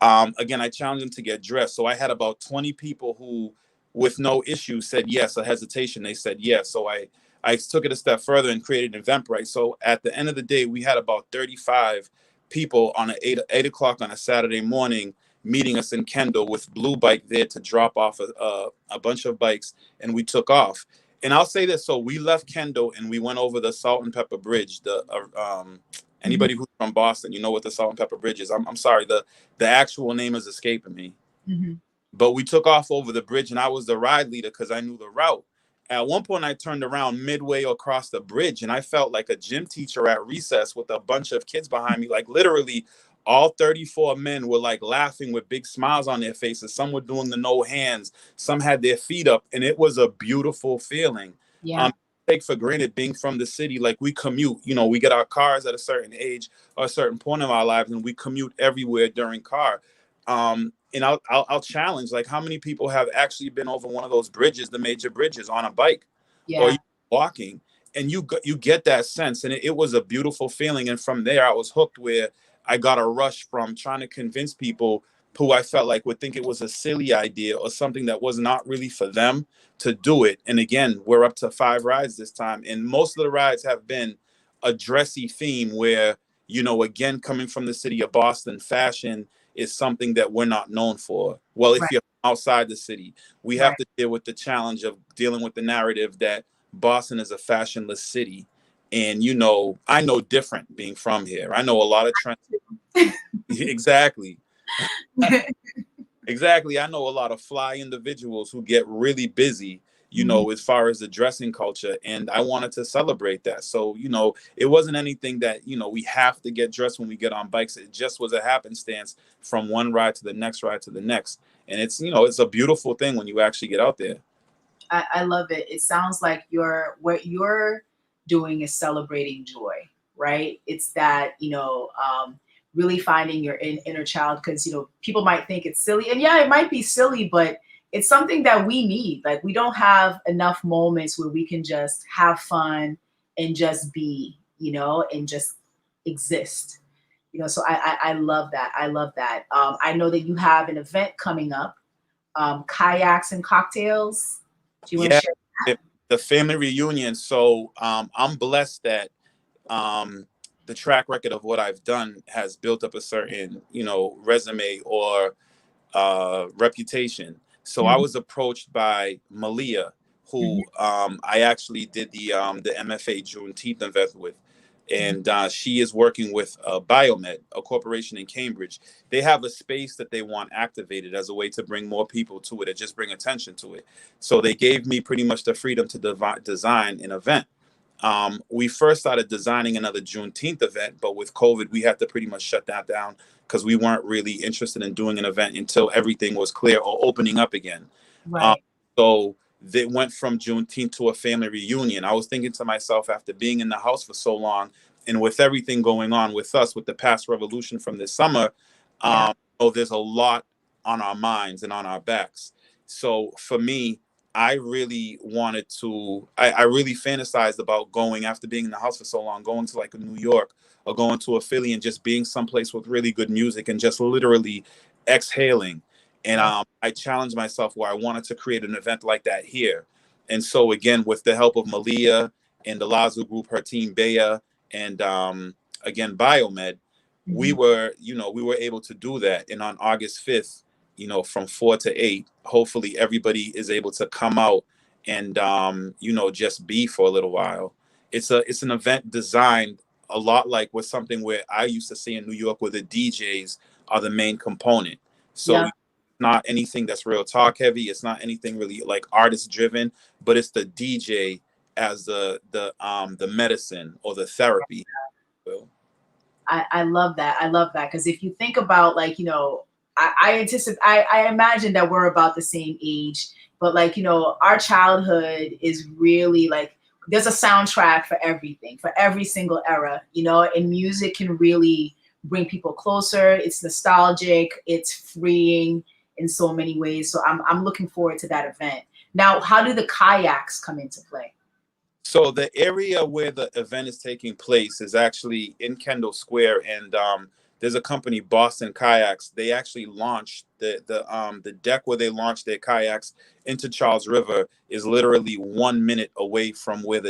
S13: Again, I challenged them to get dressed. So I had about 20 people who, with no issue, said yes. A hesitation, they said yes. So I took it a step further and created an Eventbrite. So at the end of the day, we had about 35 people on at 8 o'clock on a Saturday morning meeting us in Kendall with Blue Bike there to drop off a bunch of bikes, and we took off. And I'll say this, so we left Kendall and we went over the Salt and Pepper Bridge, Anybody who's from Boston, you know what the Salt and Pepper Bridge is. I'm sorry, the actual name is escaping me. But we took off over the bridge, and I was the ride leader because I knew the route. At one point, I turned around midway across the bridge, and I felt like a gym teacher at recess with a bunch of kids behind me. Like literally, all 34 men were like laughing with big smiles on their faces. Some were doing the no hands. Some had their feet up, and it was a beautiful feeling.
S4: Yeah.
S13: Take for granted being from the city. Like we commute, you know, we get our cars at a certain age or a certain point of our lives, and we commute everywhere during car. And I'll challenge, like, how many people have actually been over one of those bridges, the major bridges, on a bike or walking, and you get that sense, and it was a beautiful feeling. And from there, I was hooked, where I got a rush from trying to convince people who I felt like would think it was a silly idea or something that was not really for them to do it. And again, we're up to 5 rides this time, and most of the rides have been a dressy theme where, you know, again, coming from the city of Boston, fashion is something that we're not known for. Well, if you're outside the city, we have to deal with the challenge of dealing with the narrative that Boston is a fashionless city. And, you know, I know different being from here. I know a lot of trends. Exactly. Exactly. I know a lot of fly individuals who get really busy, you know, as far as the dressing culture. And I wanted to celebrate that. So, you know, it wasn't anything that, you know, we have to get dressed when we get on bikes. It just was a happenstance from one ride to the next ride to the next. And it's, you know, it's a beautiful thing when you actually get out there.
S4: I love it. It sounds like what you're doing is celebrating joy, right? It's that, you know, really finding your inner child, because, you know, people might think it's silly, and yeah, it might be silly, but it's something that we need. Like, we don't have enough moments where we can just have fun and just be, you know, and just exist, you know. So I love that. I love that. I know that you have an event coming up, kayaks and cocktails. Do you want to share that?
S13: The family reunion. So I'm blessed that the track record of what I've done has built up a certain, you know, resume or reputation. So I was approached by Malia, who I actually did the MFA Juneteenth event with. And she is working with Biomed, a corporation in Cambridge. They have a space that they want activated as a way to bring more people to it, or just bring attention to it. So they gave me pretty much the freedom to design an event. We first started designing another Juneteenth event, but with COVID, we had to pretty much shut that down because we weren't really interested in doing an event until everything was clear or opening up again.
S4: Right.
S13: So they went from Juneteenth to a family reunion. I was thinking to myself, after being in the house for so long, and with everything going on with us, with the past revolution from this summer, there's a lot on our minds and on our backs. So for me, I really wanted to, I really fantasized about going, after being in the house for so long, going to like a New York or going to a Philly and just being someplace with really good music and just literally exhaling. And I challenged myself where I wanted to create an event like that here. And so again, with the help of Malia and the Lazu group, her team, Bea, and again, Biomed, we were able to do that. And on August 5th, you know, from 4 to 8, hopefully everybody is able to come out and, just be for a little while. It's an event designed a lot like with something where I used to see in New York, where the DJs are the main component. So not anything that's real talk heavy. It's not anything really like artist driven, but it's the DJ as the medicine or the therapy.
S4: I love that. I love that. Because if you think about, like, you know, I imagine that we're about the same age, but like, you know, our childhood is really like, there's a soundtrack for everything, for every single era, you know, and music can really bring people closer. It's nostalgic, it's freeing in so many ways. So I'm looking forward to that event. Now, how do the kayaks come into play?
S13: So the area where the event is taking place is actually in Kendall Square, and there's a company, Boston Kayaks. They actually launched the deck where they launched their kayaks into Charles River is literally 1 minute away from where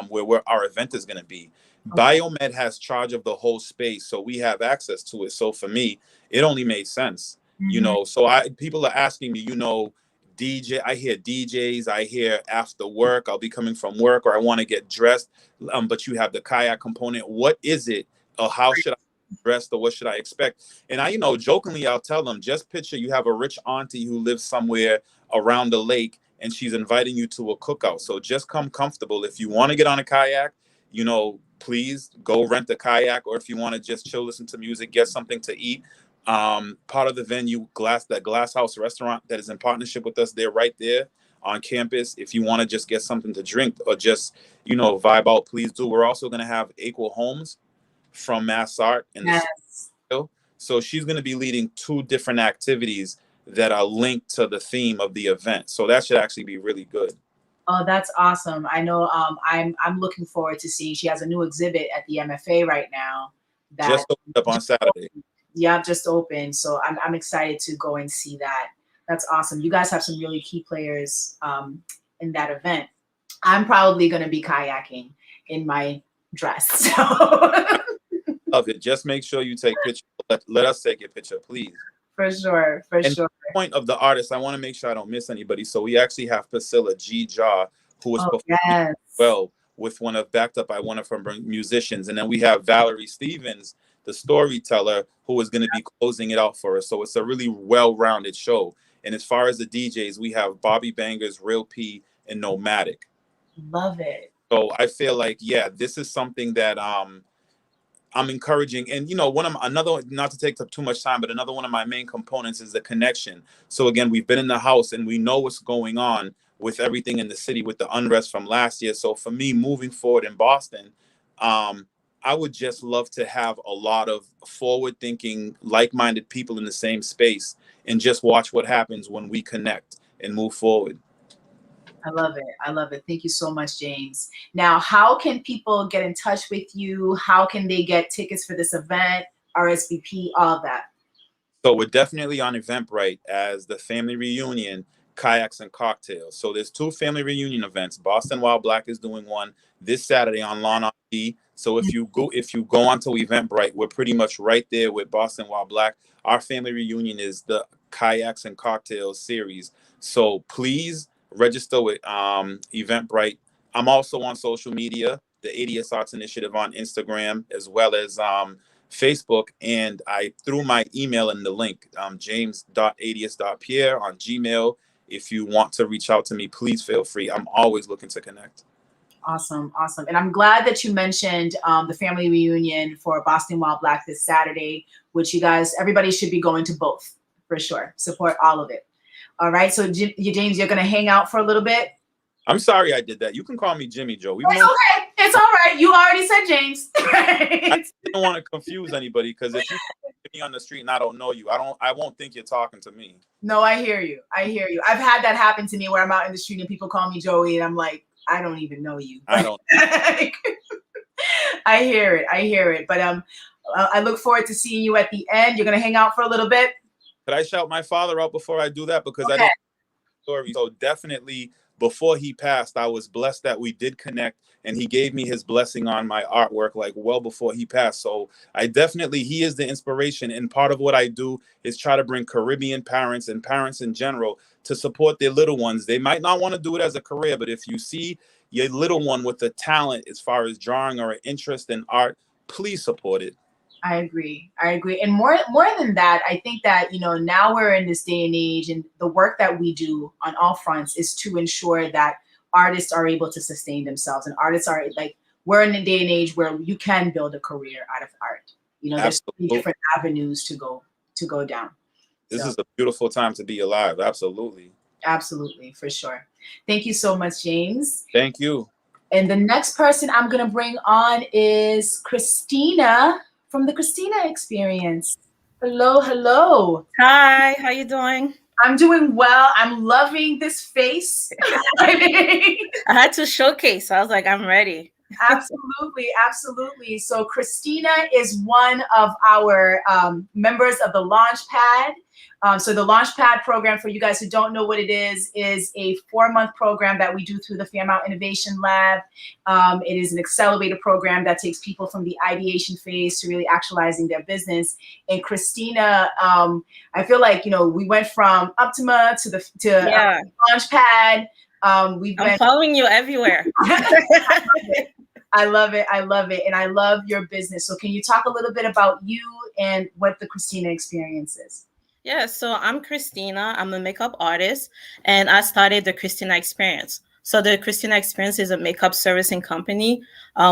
S13: where our event is going to be. Okay. Biomed has charge of the whole space, so we have access to it. So for me, it only made sense, you know. So people are asking me, you know, I hear DJs, I hear after work, I'll be coming from work, or I want to get dressed, but you have the kayak component. What is it how should I dress or what should I expect? And I, jokingly, I'll tell them, just picture you have a rich auntie who lives somewhere around the lake and she's inviting you to a cookout. So just come comfortable. If you want to get on a kayak, please go rent a kayak, or if you want to just chill, listen to music, get something to eat. Part of the venue, that Glass House restaurant that is in partnership with us, they're right there on campus. If you want to just get something to drink or just, vibe out, please do. We're also going to have Aqua Holmes from Mass Art in the studio. So she's going to be leading 2 different activities that are linked to the theme of the event. So that should actually be really good.
S4: Oh, that's awesome. I know I'm looking forward to seeing, she has a new exhibit at the MFA right now. That
S13: just opened up on Saturday.
S4: Yeah, just opened. So I'm excited to go and see that. That's awesome. You guys have some really key players in that event. I'm probably going to be kayaking in my dress. So.
S13: Love it. Just make sure you take pictures. Let us take a picture, please.
S4: For sure.
S13: And the point of the artist, I want to make sure I don't miss anybody. So we actually have Priscilla G. Jaw, who was performing well with one of her musicians. And then we have Valerie Stevens, the storyteller, who is going to be closing it out for us. So it's a really well-rounded show. And as far as the DJs, we have Bobby Bangers, Real P, and Nomadic.
S4: Love it.
S13: So I feel like, this is something that I'm encouraging. And, not to take up too much time, but another one of my main components is the connection. So again, we've been in the house and we know what's going on with everything in the city with the unrest from last year. So for me, moving forward in Boston, I would just love to have a lot of forward-thinking, like-minded people in the same space and just watch what happens when we connect and move forward.
S4: I love it. I love it. Thank you so much, James. Now, how can people get in touch with you? How can they get tickets for this event, RSVP, all of that?
S13: So we're definitely on Eventbrite as the Family Reunion Kayaks and Cocktails. So there's 2 family reunion events. Boston While Black is doing one this Saturday on Lawn RD. So if you go onto Eventbrite, we're pretty much right there with Boston While Black. Our family reunion is the Kayaks and Cocktails series. So please register with Eventbrite. I'm also on social media, the ADS Arts Initiative on Instagram, as well as Facebook. And I threw my email in the link, james.ads.pierre on Gmail. If you want to reach out to me, please feel free. I'm always looking to connect.
S4: Awesome. And I'm glad that you mentioned the family reunion for Boston While Black this Saturday, which everybody should be going to both for sure. Support all of it. All right. So James, you're going to hang out for a little bit.
S13: I'm sorry I did that. You can call me Jimmy Joe.
S4: It's okay. It's all right. You already said James.
S13: I don't want to confuse anybody, because if you get me on the street and I don't know you, I won't think you're talking to me.
S4: No, I hear you. I've had that happen to me where I'm out in the street and people call me Joey and I'm like, I don't even know you.
S13: I don't.
S4: I hear it. But I look forward to seeing you at the end. You're going to hang out for a little bit.
S13: Could I shout my father out before I do that? Because I don't know the story. So definitely, before he passed, I was blessed that we did connect, and he gave me his blessing on my artwork well before he passed. So he is the inspiration. And part of what I do is try to bring Caribbean parents and parents in general to support their little ones. They might not want to do it as a career, but if you see your little one with a talent as far as drawing or an interest in art, please support it.
S4: I agree. And more than that, I think that, now we're in this day and age, and the work that we do on all fronts is to ensure that artists are able to sustain themselves. And artists are we're in a day and age where you can build a career out of art. There's so many different avenues to go down.
S13: This is a beautiful time to be alive. Absolutely.
S4: Absolutely. For sure. Thank you so much, James.
S13: Thank you.
S4: And the next person I'm going to bring on is Christina from the Christina Experience. Hello.
S14: Hi, how you doing?
S4: I'm doing well. I'm loving this face.
S14: I had to showcase. I was like, I'm ready.
S4: Absolutely. So Christina is one of our members of the Launchpad. So the Launchpad program, for you guys who don't know what it is a 4-month program that we do through the Fairmount Innovation Lab. It is an accelerator program that takes people from the ideation phase to really actualizing their business. And Christina, I feel like, we went from Optima to Launchpad.
S14: I'm following you everywhere.
S4: I love it. I love it. And I love your business. So can you talk a little bit about you and what the Christina experience is?
S14: Yeah, so I'm Christina. I'm a makeup artist, and I started the Christina Experience. So the Christina Experience is a makeup servicing company.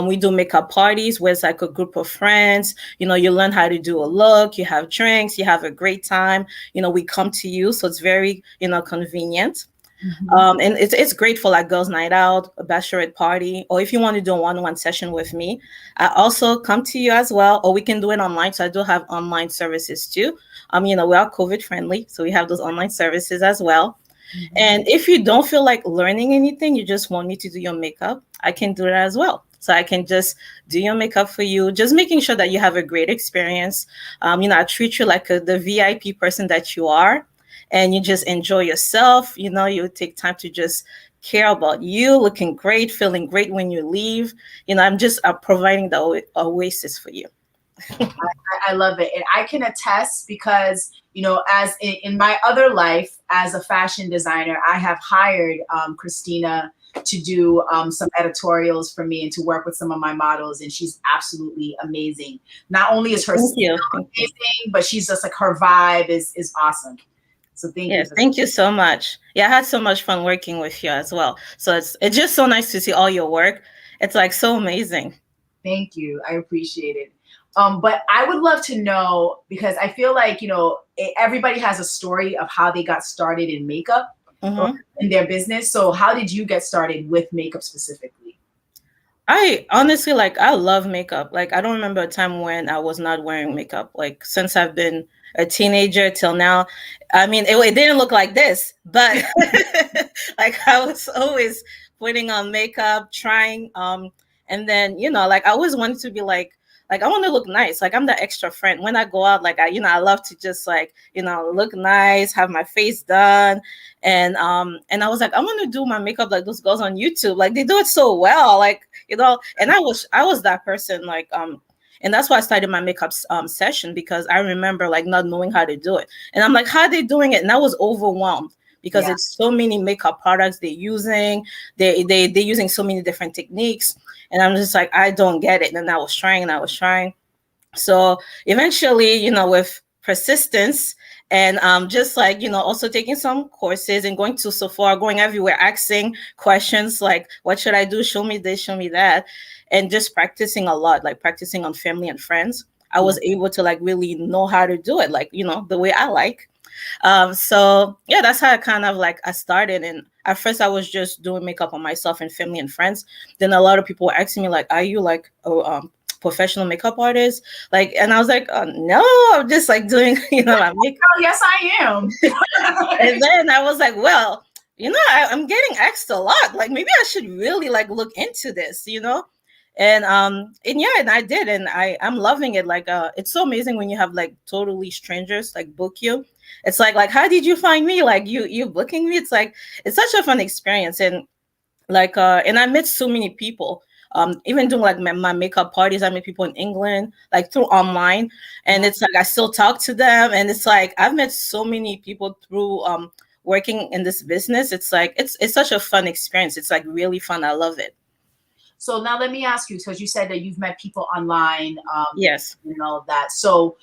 S14: We do makeup parties where it's like a group of friends. You learn how to do a look, you have drinks, you have a great time. We come to you, so it's very, convenient. And it's great for like girls' night out, a bachelorette party, or if you want to do a one-on-one session with me, I also come to you as well, or we can do it online. So I do have online services too. We are COVID friendly, so we have those online services as well. And if you don't feel like learning anything, you just want me to do your makeup, I can do that as well. So I can just do your makeup for you, just making sure that you have a great experience. I treat you like the VIP person that you are, and you just enjoy yourself. You take time to just care about you, looking great, feeling great when you leave. I'm just providing the oasis for you.
S4: I love it. And I can attest because, as in my other life as a fashion designer, I have hired Christina to do some editorials for me and to work with some of my models. And she's absolutely amazing. Not only is her style amazing, but she's just like, her vibe is awesome. So thank you.
S14: Thank you so much. Yeah, I had so much fun working with you as well. So it's just so nice to see all your work. It's like so amazing.
S4: Thank you. I appreciate it. But I would love to know, because I feel like, everybody has a story of how they got started in makeup or in their business. So how did you get started with makeup specifically?
S14: I honestly, I love makeup. I don't remember a time when I was not wearing makeup. Since I've been a teenager till now. I mean, it didn't look like this, but I was always putting on makeup, trying, and then, I always wanted to be like I want to look nice. I'm the extra friend. When I go out, I love to just look nice, have my face done. And I was like, I want to do my makeup like those girls on YouTube. They do it so well, and I was that person, and that's why I started my makeup session, because I remember not knowing how to do it. And I'm like, how are they doing it? And I was overwhelmed because it's so many makeup products they're using. They're using so many different techniques. And I'm just like, I don't get it. And I was trying. So eventually, with persistence and just also taking some courses and going to Sephora, going everywhere, asking questions like, what should I do? Show me this, show me that. And just practicing a lot, practicing on family and friends. I was able to really know how to do it, the way I like. So yeah, that's how I kind of I started. And at first I was just doing makeup on myself and family and friends. Then a lot of people were asking me are you a professional makeup artist? And I was like, no, I'm just doing, my makeup.
S4: Oh, yes, I am.
S14: And then I was like, well, I'm getting asked a lot. Maybe I should really look into this, And yeah, and I did, and I'm loving it. It's so amazing when you have totally strangers book you. It's like how did you find me? You booking me? It's it's such a fun experience. And and I met so many people. Even doing my makeup parties, I met people in England through online, and it's I still talk to them, and it's I've met so many people through working in this business. It's it's such a fun experience. It's really fun. I love it.
S4: So now let me ask you, because you said that you've met people online.
S14: Yes.
S4: And all that. So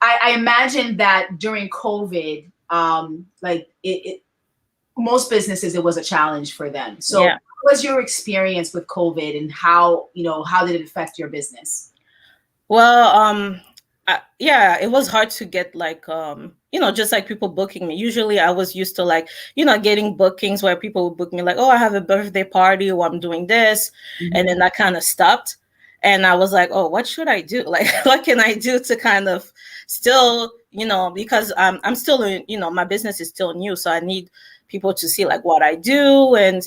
S4: I imagine that during COVID, most businesses, it was a challenge for them. So what was your experience with COVID, and how did it affect your business?
S14: Well, yeah, it was hard to get just people booking me. Usually I was used to getting bookings where people would book me oh, I have a birthday party, or I'm doing this. And then that kind of stopped. And I was like, oh, what should I do? What can I do to kind of still, because I'm still, my business is still new. So I need people to see what I do. And,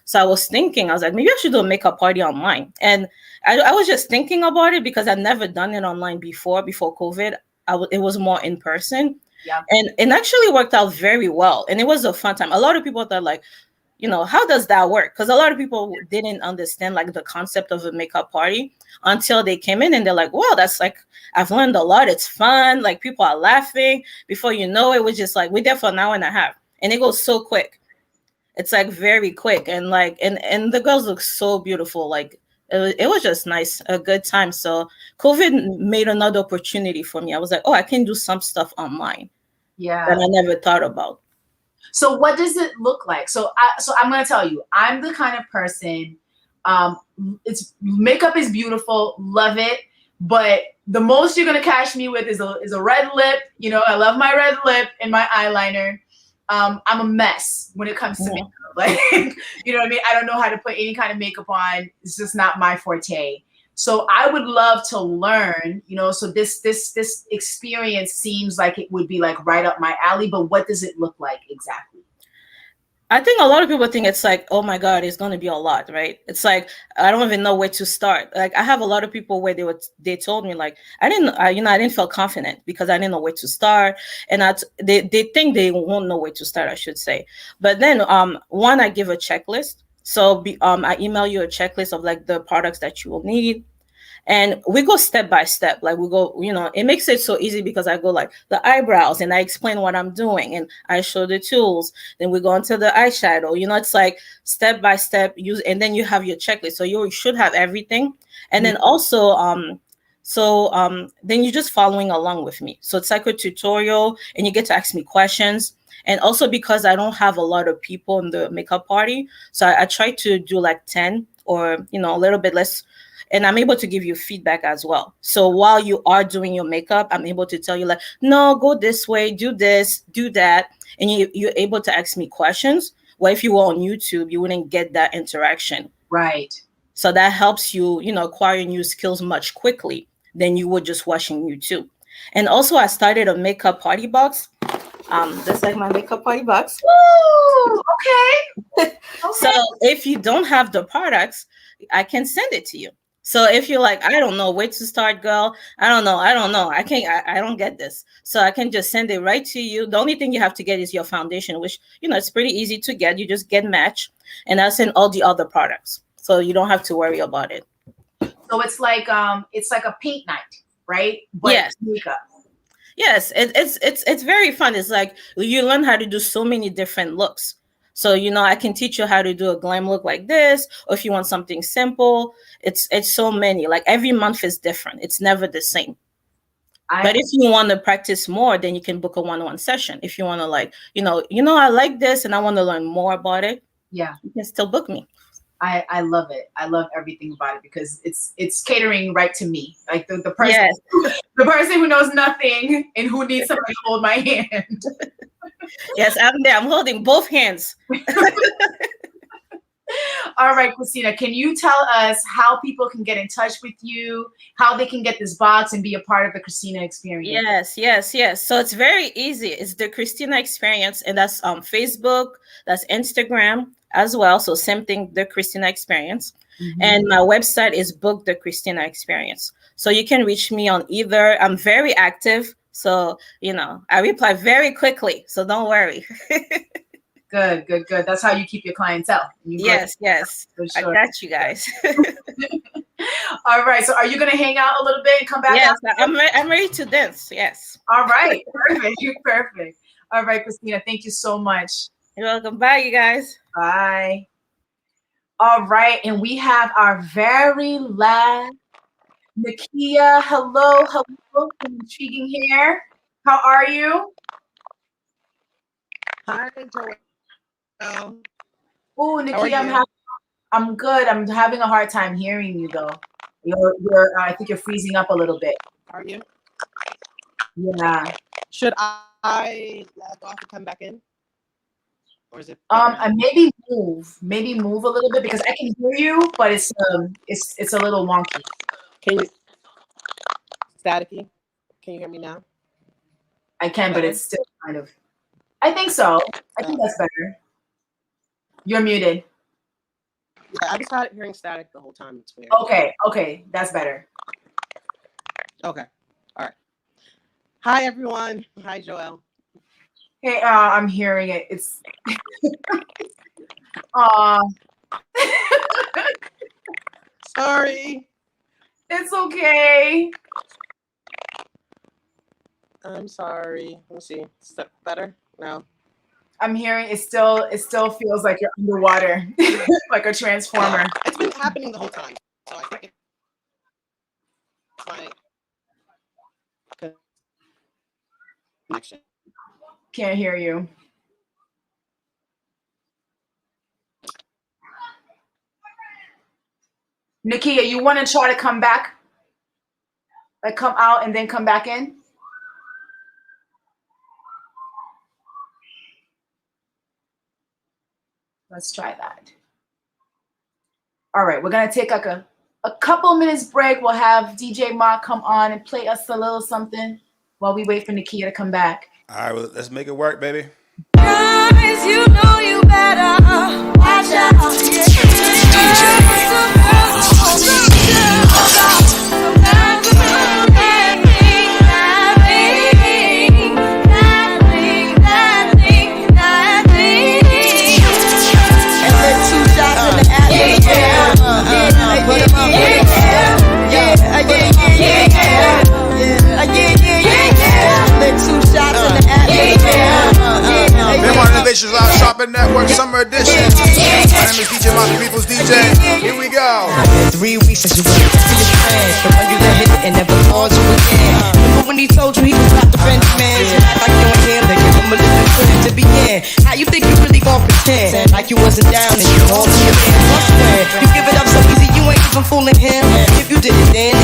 S14: so I was thinking, I was like, maybe I should do a makeup party online. And I was just thinking about it because I'd never done it online before COVID. It was more in person.
S4: Yeah.
S14: And it actually worked out very well. And it was a fun time. A lot of people thought how does that work? Because a lot of people didn't understand the concept of a makeup party until they came in, and they're like, wow, that's I've learned a lot. It's fun. People are laughing. Before you know it, was just we're there for an hour and a half, and it goes so quick. It's very quick. And and the girls look so beautiful. it was just nice, a good time. So COVID made another opportunity for me. I was like, oh, I can do some stuff online
S4: Yeah.
S14: that I never thought about.
S4: So what does it look like? So I'm going to tell you, I'm the kind of person, it's makeup is beautiful, love it, but the most you're going to catch me with is a red lip. You know, I love my red lip and my eyeliner. I'm a mess when it comes to makeup. Like, you know what I mean? I don't know how to put any kind of makeup on. It's just not my forte. So I would love to learn, you know, so this experience seems like it would be like right up my alley, but what does it look like exactly?
S14: I think a lot of people think it's like, oh my God, it's going to be a lot, right? It's like, I don't even know where to start. Like I have a lot of people where they told me like, I didn't feel confident because I didn't know where to start. And they think they won't know where to start, I should say. But then one, I give a checklist. So I email you a checklist of like the products that you will need. And we go step by step. Like we go, you know, it makes it so easy because I go like the eyebrows and I explain what I'm doing and I show the tools. Then we go into the eyeshadow. You know, it's like step by step use, and then you have your checklist. So you should have everything. And then also, then you're just following along with me. So it's like a tutorial and you get to ask me questions. And also because I don't have a lot of people in the makeup party, so I try to do like 10 or, you know, a little bit less. And I'm able to give you feedback as well. So while you are doing your makeup, I'm able to tell you like, no, go this way, do this, do that. And you're able to ask me questions. Well, if you were on YouTube, you wouldn't get that interaction.
S4: Right. So
S14: that helps you, you know, acquire new skills much quickly than you would just watching YouTube. And also I started a makeup party box. Just like my makeup party box.
S4: Ooh, okay.
S14: So if you don't have the products, I can send it to you. So if you're like, I don't know where to start, girl, I don't know. I don't get this. So I can just send it right to you. The only thing you have to get is your foundation, which, you know, it's pretty easy to get. You just get match and I'll send all the other products. So you don't have to worry about it.
S4: So it's like a paint night, right? But
S14: yes.
S4: Makeup.
S14: Yes, it's very fun. It's like you learn how to do so many different looks. So, you know, I can teach you how to do a glam look like this, or if you want something simple, it's so many. Like every month is different. It's never the same. But if you want to practice more, then you can book a one-on-one session. If you want to like, you know, I like this and I want to learn more about it.
S4: Yeah.
S14: You can still book me.
S4: I love it. I love everything about it because it's catering right to me. Like the person,
S14: yes.
S4: The person who knows nothing and who needs somebody to hold my hand.
S14: Yes, I'm there. I'm holding both hands.
S4: All right, Christina, can you tell us how people can get in touch with you, how they can get this box and be a part of the Christina experience?
S14: Yes. So it's very easy. It's the Christina experience, and that's Facebook, that's Instagram as well. So same thing, the Christina experience. Mm-hmm. And my website is Book the Christina Experience. So you can reach me on either. I'm very active. So, you know, I reply very quickly. So don't worry.
S4: Good. That's how you keep your clientele.
S14: Yes. Sure. I got you guys.
S4: All right. So are you going to hang out a little bit and come back?
S14: Yes, I'm ready to dance. Yes.
S4: All right. Perfect. You're perfect. All right, Christina. Thank you so much.
S14: You're welcome. Bye, you guys.
S4: Bye. All right. And we have our very last Nakia. Hello. Intriguing hair. How are you?
S15: Hi, Joel.
S4: Oh, Nakia, I'm good. I'm having a hard time hearing you though. You're I think you're freezing up a little bit.
S15: Are you?
S4: Yeah.
S15: Should I log off and come back in? Or is it
S4: maybe move a little bit because I can hear you, but it's a little wonky.
S15: Can you staticky? Can you hear me now?
S4: I can, but it's still kind of. I think so. I think that's better. You're muted.
S15: Yeah, I just started hearing static the whole time. It's weird.
S4: Okay, that's better.
S15: Okay, all right. Hi, everyone. Hi, Joelle.
S4: Hey, I'm hearing it. It's.
S15: Sorry.
S4: It's okay.
S15: I'm sorry. Let me see. Is that better? No.
S4: I'm hearing it still feels like you're underwater, like a transformer.
S15: It's been happening the whole time. So I think it's my connection.
S4: Can't hear you. Nakia, you want to try to come back? Like come out and then come back in? Let's try that. All right, we're gonna take like a couple minutes break. We'll have DJ Mot come on and play us a little something while we wait for Nakia to come back.
S1: All right, well, let's make it work, baby.
S3: Guys, you know you better watch out.
S1: Innovations Live Shopping Network Summer Edition. My name is DJ Mot, the People's DJ. Here we go.
S3: 3 weeks since you went to see your friend. The one you let hit it and never called you again. Remember when he told you he was not the Benjamin? You act like you don't care, like give him a little credit to begin. How you think you really gon' pretend like you wasn't down and you all to your man? You give it up so easy, you ain't even fooling him. If you did it then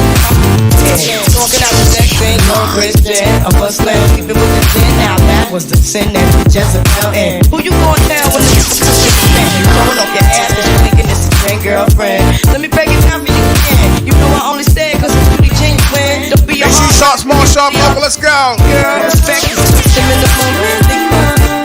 S3: you talking out the sex ain't no Christian. A Muslim, sleeping with the sin. Now that was the sin that you Jezebel in. Who you gon' tell when the you throwing off your ass cause you thinking it's a friend, girlfriend? Let me break it down for you again. You know I only said cause it's really genuine. Don't be a
S1: Big shot, small shop, local, let's go.
S3: girl, respect is a system in the moment.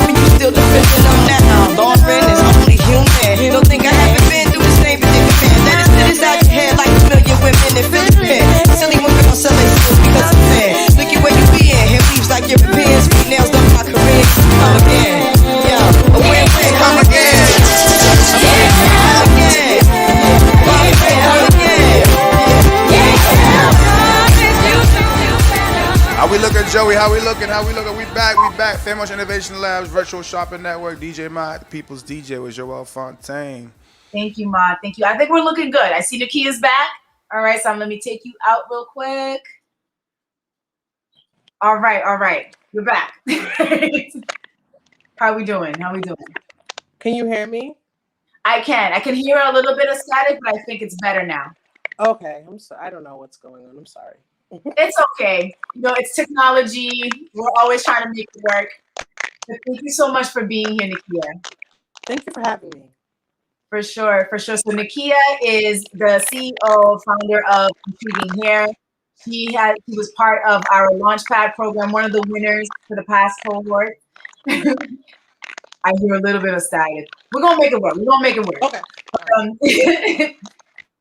S3: When you still defending them now. Lauren is only human. Don't think I haven't been through the same predicament. That is sit inside your head like a million women in Philippines. Silly women gon' sell their souls because of men. Look at where you be in. Hair weaves like Europeans. Sweet nails done by Koreans. Come again. Yo, a win-win. Come again.
S1: How we looking, Joey? How we looking? We back. Famous Innovation Labs, Virtual Shopping Network, DJ Mot, the People's DJ with Joel Fontaine.
S4: Thank you, Mot. Thank you. I think we're looking good. I see Nakia's back. All right, so let me take you out real quick. All right. You're back. How we doing?
S15: Can you hear me?
S4: I can hear a little bit of static, but I think it's better now.
S15: Okay. I don't know what's going on. I'm sorry.
S4: It's okay. It's technology. We're always trying to make it work. But thank you so much for being here, Nakia.
S15: Thank you for having me.
S4: For sure. So Nakia is the CEO, founder of Intriguing Hair. He was part of our Launchpad program, one of the winners for the past cohort. I hear a little bit of static. We're gonna make it work. Okay.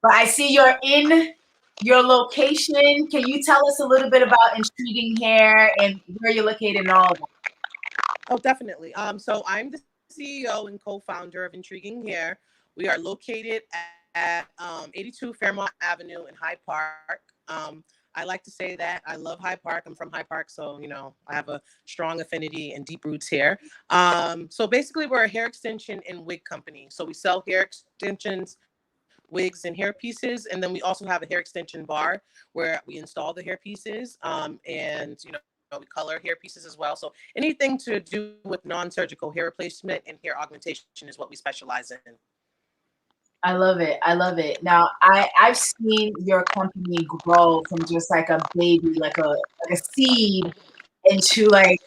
S4: But I see you're in your location. Can you tell us a little bit about Intriguing Hair and where you're located and all of that?
S15: Oh, definitely. So I'm the CEO and co-founder of Intriguing Hair. We are located at 82 Fairmont Avenue in Hyde Park. I like to say that I love Hyde Park. I'm from Hyde Park, so I have a strong affinity and deep roots here. So basically, we're a hair extension and wig company. So we sell hair extensions, wigs, and hair pieces, and then we also have a hair extension bar where we install the hair pieces, and we color hair pieces as well. So anything to do with non-surgical hair replacement and hair augmentation is what we specialize in.
S4: I love it. Now, I've seen your company grow from just like a baby, like a seed, into like,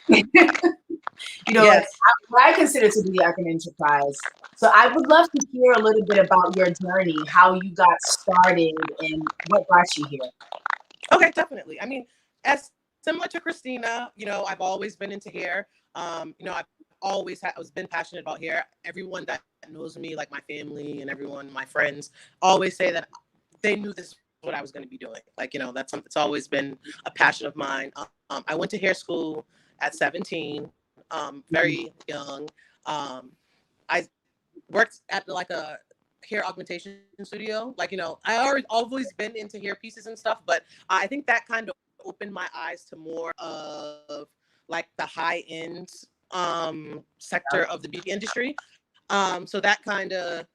S15: Yes.
S4: what I consider to be like an enterprise. So I would love to hear a little bit about your journey, how you got started, and what brought you here.
S15: Okay, definitely. I mean, as similar to Christina, I've always been into hair. I've always been passionate about hair. Everyone that knows me, like my family and everyone, my friends, always say that they knew this is what I was going to be doing. Like, that's something that's always been a passion of mine. I went to hair school at 17, very young. I worked at like a hair augmentation studio. Like, I always been into hair pieces and stuff, but I think that kind of opened my eyes to more of like the high end sector of the beauty industry. So that kind of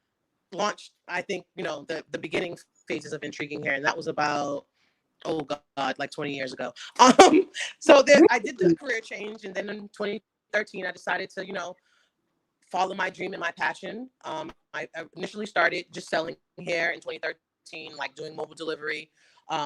S15: launched, I think, the beginning phases of intriguing hair, and that was about, oh God, like 20 years ago. So then I did the career change, and then in 2013, I decided to, follow my dream and my passion. I initially started just selling hair in 2013, like doing mobile delivery,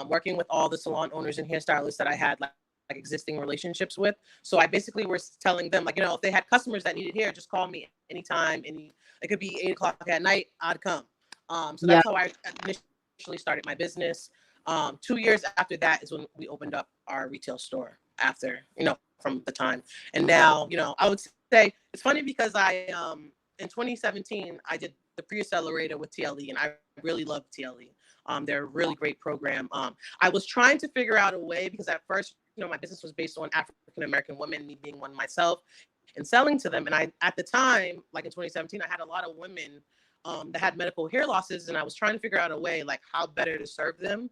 S15: working with all the salon owners and hairstylists that I had like existing relationships with. So I basically was telling them, like, if they had customers that needed hair, just call me anytime. It could be 8 o'clock at night, I'd come. So that's how I initially started my business. 2 years after that is when we opened up our retail store after, from the time. And now, I would say it's funny because I, in 2017, I did the pre-accelerator with TLE, and I really love TLE. They're a really great program. I was trying to figure out a way, because at first, my business was based on African-American women, me being one myself, and selling to them. And at the time, like in 2017, I had a lot of women that had medical hair losses, and I was trying to figure out a way, like, how better to serve them.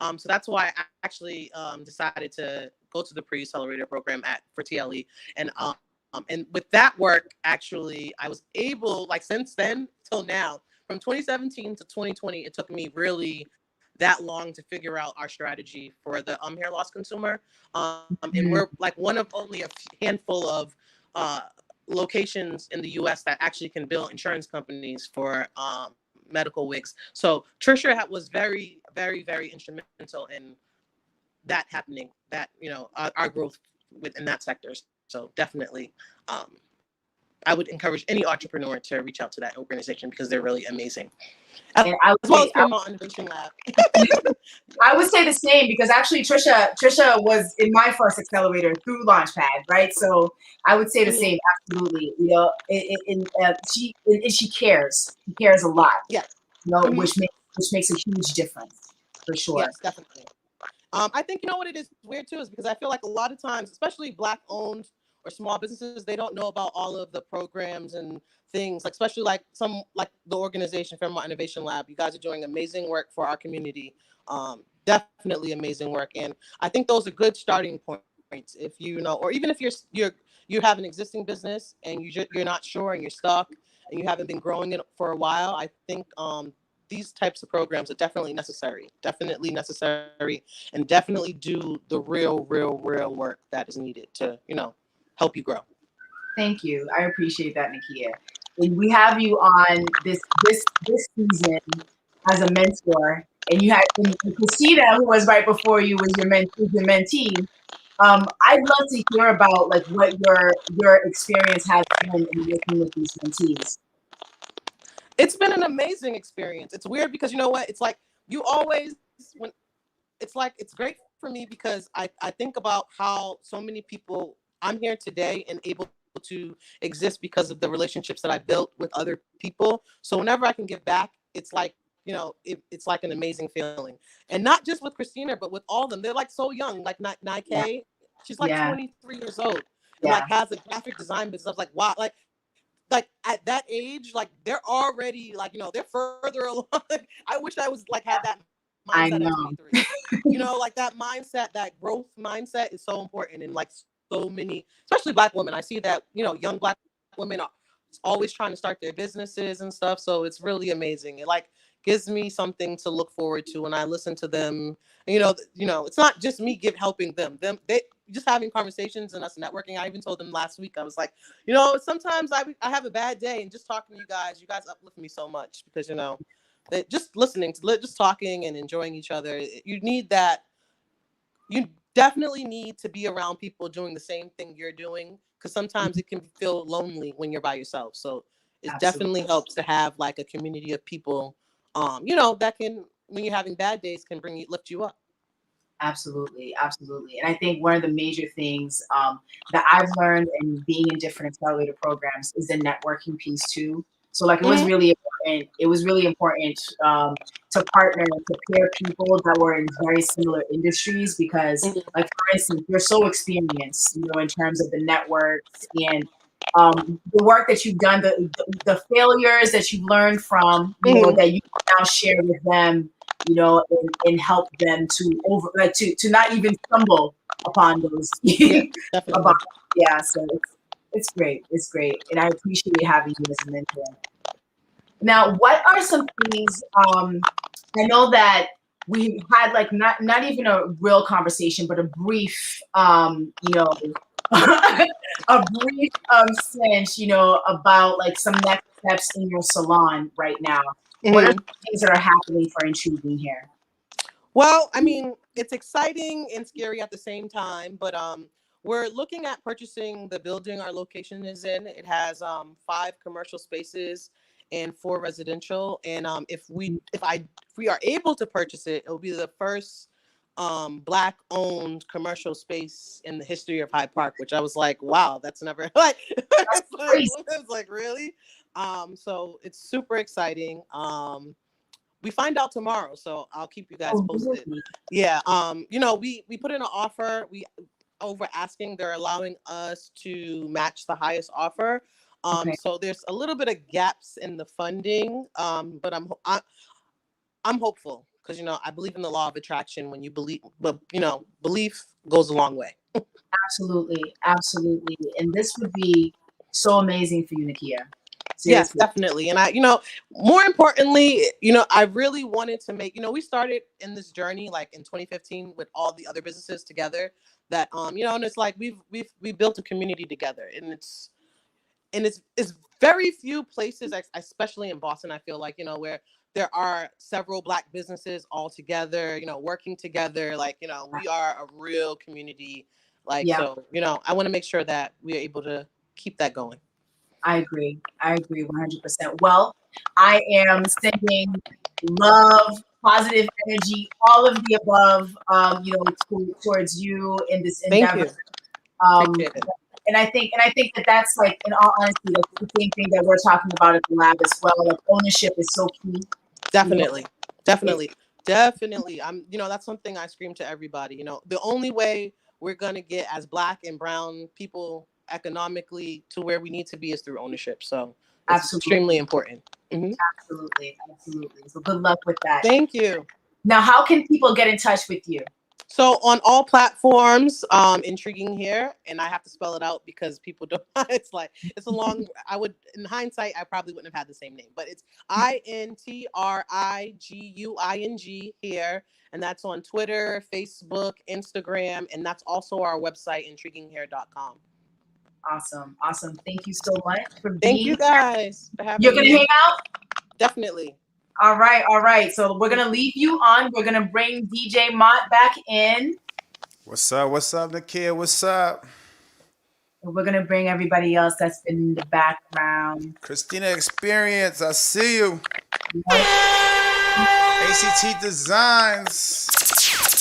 S15: So that's why I actually decided to go to the pre-accelerator program for TLE. And with that work, actually, I was able, like, since then till now, from 2017 to 2020, it took me really that long to figure out our strategy for the hair loss consumer. And we're like one of only a handful of locations in the US that actually can bill insurance companies for medical wigs. So Trisha was very, very, very instrumental in that happening, that, our growth within that sector. So definitely, I would encourage any entrepreneur to reach out to that organization because they're really amazing. As well as Fairmont Innovation Lab.
S4: I would say the same, because actually Trisha was in my first accelerator through Launchpad, right? So I would say the same, absolutely. She cares. She cares a lot.
S15: Yeah.
S4: Which makes a huge difference for sure.
S15: Yes, definitely. I think what it is weird too is because I feel like a lot of times, especially Black-owned or small businesses, they don't know about all of the programs and things, like especially like the organization Fairmont Innovation Lab. You guys are doing amazing work for our community. Definitely amazing work, and I think those are good starting points. If or even if you have an existing business and you're not sure and you're stuck and you haven't been growing it for a while, I think these types of programs are definitely necessary, and definitely do the real work that is needed to, help you grow.
S4: Thank you. I appreciate that, Nakia. And we have you on this season as a mentor, and you had Christina, who was right before you, was your mentee. I'd love to hear about like what your experience has been in working with these mentees.
S15: It's been an amazing experience. It's weird because you know what? It's like it's great for me because I think about how so many people, I'm here today and able to exist because of the relationships that I built with other people. So whenever I can give back, it's like, it's like an amazing feeling. And not just with Christina, but with all of them. They're like so young, like Nike. She's like 23 years old and like has a graphic design business. I was like, wow, like at that age, like they're already like, they're further along. I wish I was like had that mindset at 23. Like that mindset, that growth mindset is so important. And like so many, especially Black women, I see that, young Black women are always trying to start their businesses and stuff. So it's really amazing. It like gives me something to look forward to when I listen to them. It's not just me helping them. They just having conversations and us networking. I even told them last week, I was like, sometimes I have a bad day and just talking to you guys uplift me so much because, just listening to just talking and enjoying each other. You need that. You definitely need to be around people doing the same thing you're doing because sometimes it can feel lonely when you're by yourself. So it definitely helps to have like a community of people, that can, when you're having bad days, can lift you up.
S4: Absolutely. And I think one of the major things that I've learned in being in different accelerator programs is the networking piece too. So like it was really important. It was really important to partner to pair people that were in very similar industries because, like for instance, you're so experienced, in terms of the networks and the work that you've done, the failures that you've learned from, that you can now share with them, and help them to not even stumble upon those. So it's great. It's great. And I appreciate having you as a mentor. Now, what are some things I know that we had like not even a real conversation, but a brief, you know, a brief sense, you know, about like some next steps in your salon right now. What are the things that are happening for Intriguing here?
S15: Well, I mean, it's exciting and scary at the same time, but we're looking at purchasing the building our location is in. It has 5 commercial spaces and 4 residential. And if we are able to purchase it, it'll be the first Black owned commercial space in the history of Hyde Park, which I was like, wow, that's never like it's like really. So it's super exciting. We find out tomorrow, so I'll keep you guys posted. Yeah. You know, we put in an offer. We over asking. They're allowing us to match the highest offer. So there's a little bit of gaps in the funding. But I'm hopeful because, you know, I believe in the law of attraction. When you believe, but you know, belief goes a long way.
S4: Absolutely, absolutely. And this would be so amazing for you, Nakia.
S15: Yes, definitely. And I, you know, more importantly, you know, I really wanted to make, you know, we started in this journey like in 2015 with all the other businesses together that, you know, and it's like we built a community together, and it's very few places, especially in Boston, I feel like, you know, where there are several Black businesses all together, you know, working together. Like, you know, we are a real community. Like, so, you know, I want to make sure that we are able to keep that going.
S4: I agree 100%. Well, I am sending love, positive energy, all of the above, you know, towards you in this endeavor.
S15: Thank you.
S4: And I think that that's like, in all honesty, that's the same thing that we're talking about at the lab as well. Like, ownership is so key.
S15: Definitely. I'm, you know, that's something I scream to everybody. You know, the only way we're gonna get as Black and brown people economically to where we need to be is through ownership. So it's extremely important.
S4: Absolutely. So good luck with that.
S15: Thank you.
S4: Now, how can people get in touch with you?
S15: So on all platforms, Intriguing Hair, and I have to spell it out because people don't. It's like it's a long. I would, in hindsight, I probably wouldn't have had the same name, but it's INTRIGUING Hair, and that's on Twitter, Facebook, Instagram, and that's also our website, intriguinghair.com.
S4: Awesome. Thank you so much for being.
S15: Thank you guys for having me.
S4: You're gonna hang out?
S15: Definitely.
S4: All right. So we're gonna leave you on. We're gonna bring DJ Mot back in.
S1: What's up, Nakia? What's up?
S4: We're gonna bring everybody else that's been in the background.
S1: Christina Experience, I see you. ACT Designs.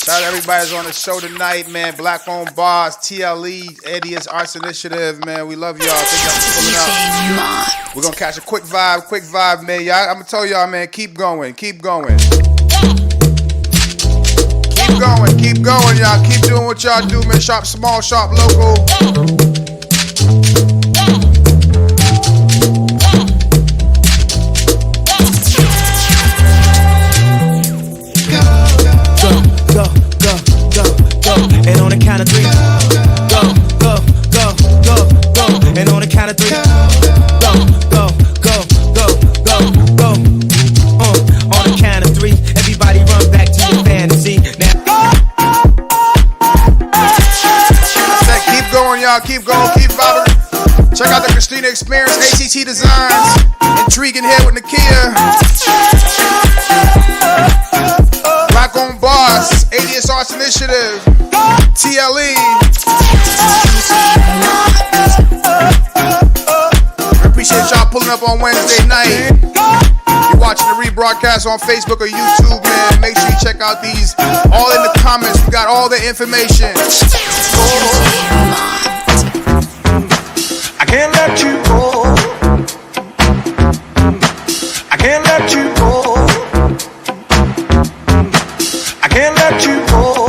S1: Shout out to everybody that's on the show tonight, man. Black Owned Boss, TLE, Eddie's Arts Initiative, man. We love y'all. Thank y'all for pulling up. We're gonna catch a quick vibe, man. Y'all, I'm gonna tell y'all, man, keep going. Keep going, y'all. Keep doing what y'all do, man. Shop small, shop local.
S9: And on the count of 3, go. And on the count of 3, go. On the count of 3, everybody run back to your fantasy. Now,
S1: keep going, y'all. Keep going. Keep vibing. Check out the Christina Experience, ACT Designs, Intriguing Hair with Nakia. Black Owned Boss, ADS Arts Initiative, TLE. I appreciate y'all pulling up on Wednesday night. You're watching the rebroadcast on Facebook or YouTube, man. Make sure you check out these all in the comments. We got all the information.
S5: I can't let you go. I can't let you go. I can't let you go.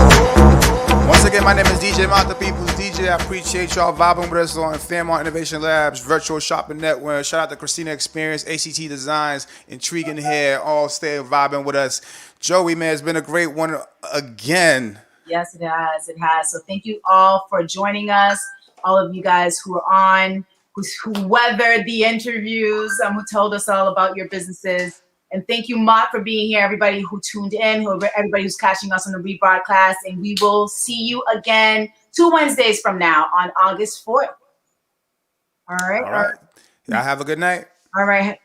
S1: Once again, my name is DJ Mot, the People's DJ. I appreciate y'all vibing with us on Fairmont Innovation Labs, Virtual Shopping Network. Shout out to Christina Experience, ACT Designs, Intriguing Hair. All stay vibing with us. Joey, man, it's been a great one again.
S4: Yes, it has. So thank you all for joining us. All of you guys who are on, who weathered the interviews, who told us all about your businesses. And thank you, Mott, for being here. Everybody who tuned in, everybody who's catching us on the rebroadcast, and we will see you again 2 Wednesdays from now on August 4th. All right.
S1: All right. Y'all have a good night.
S4: All right.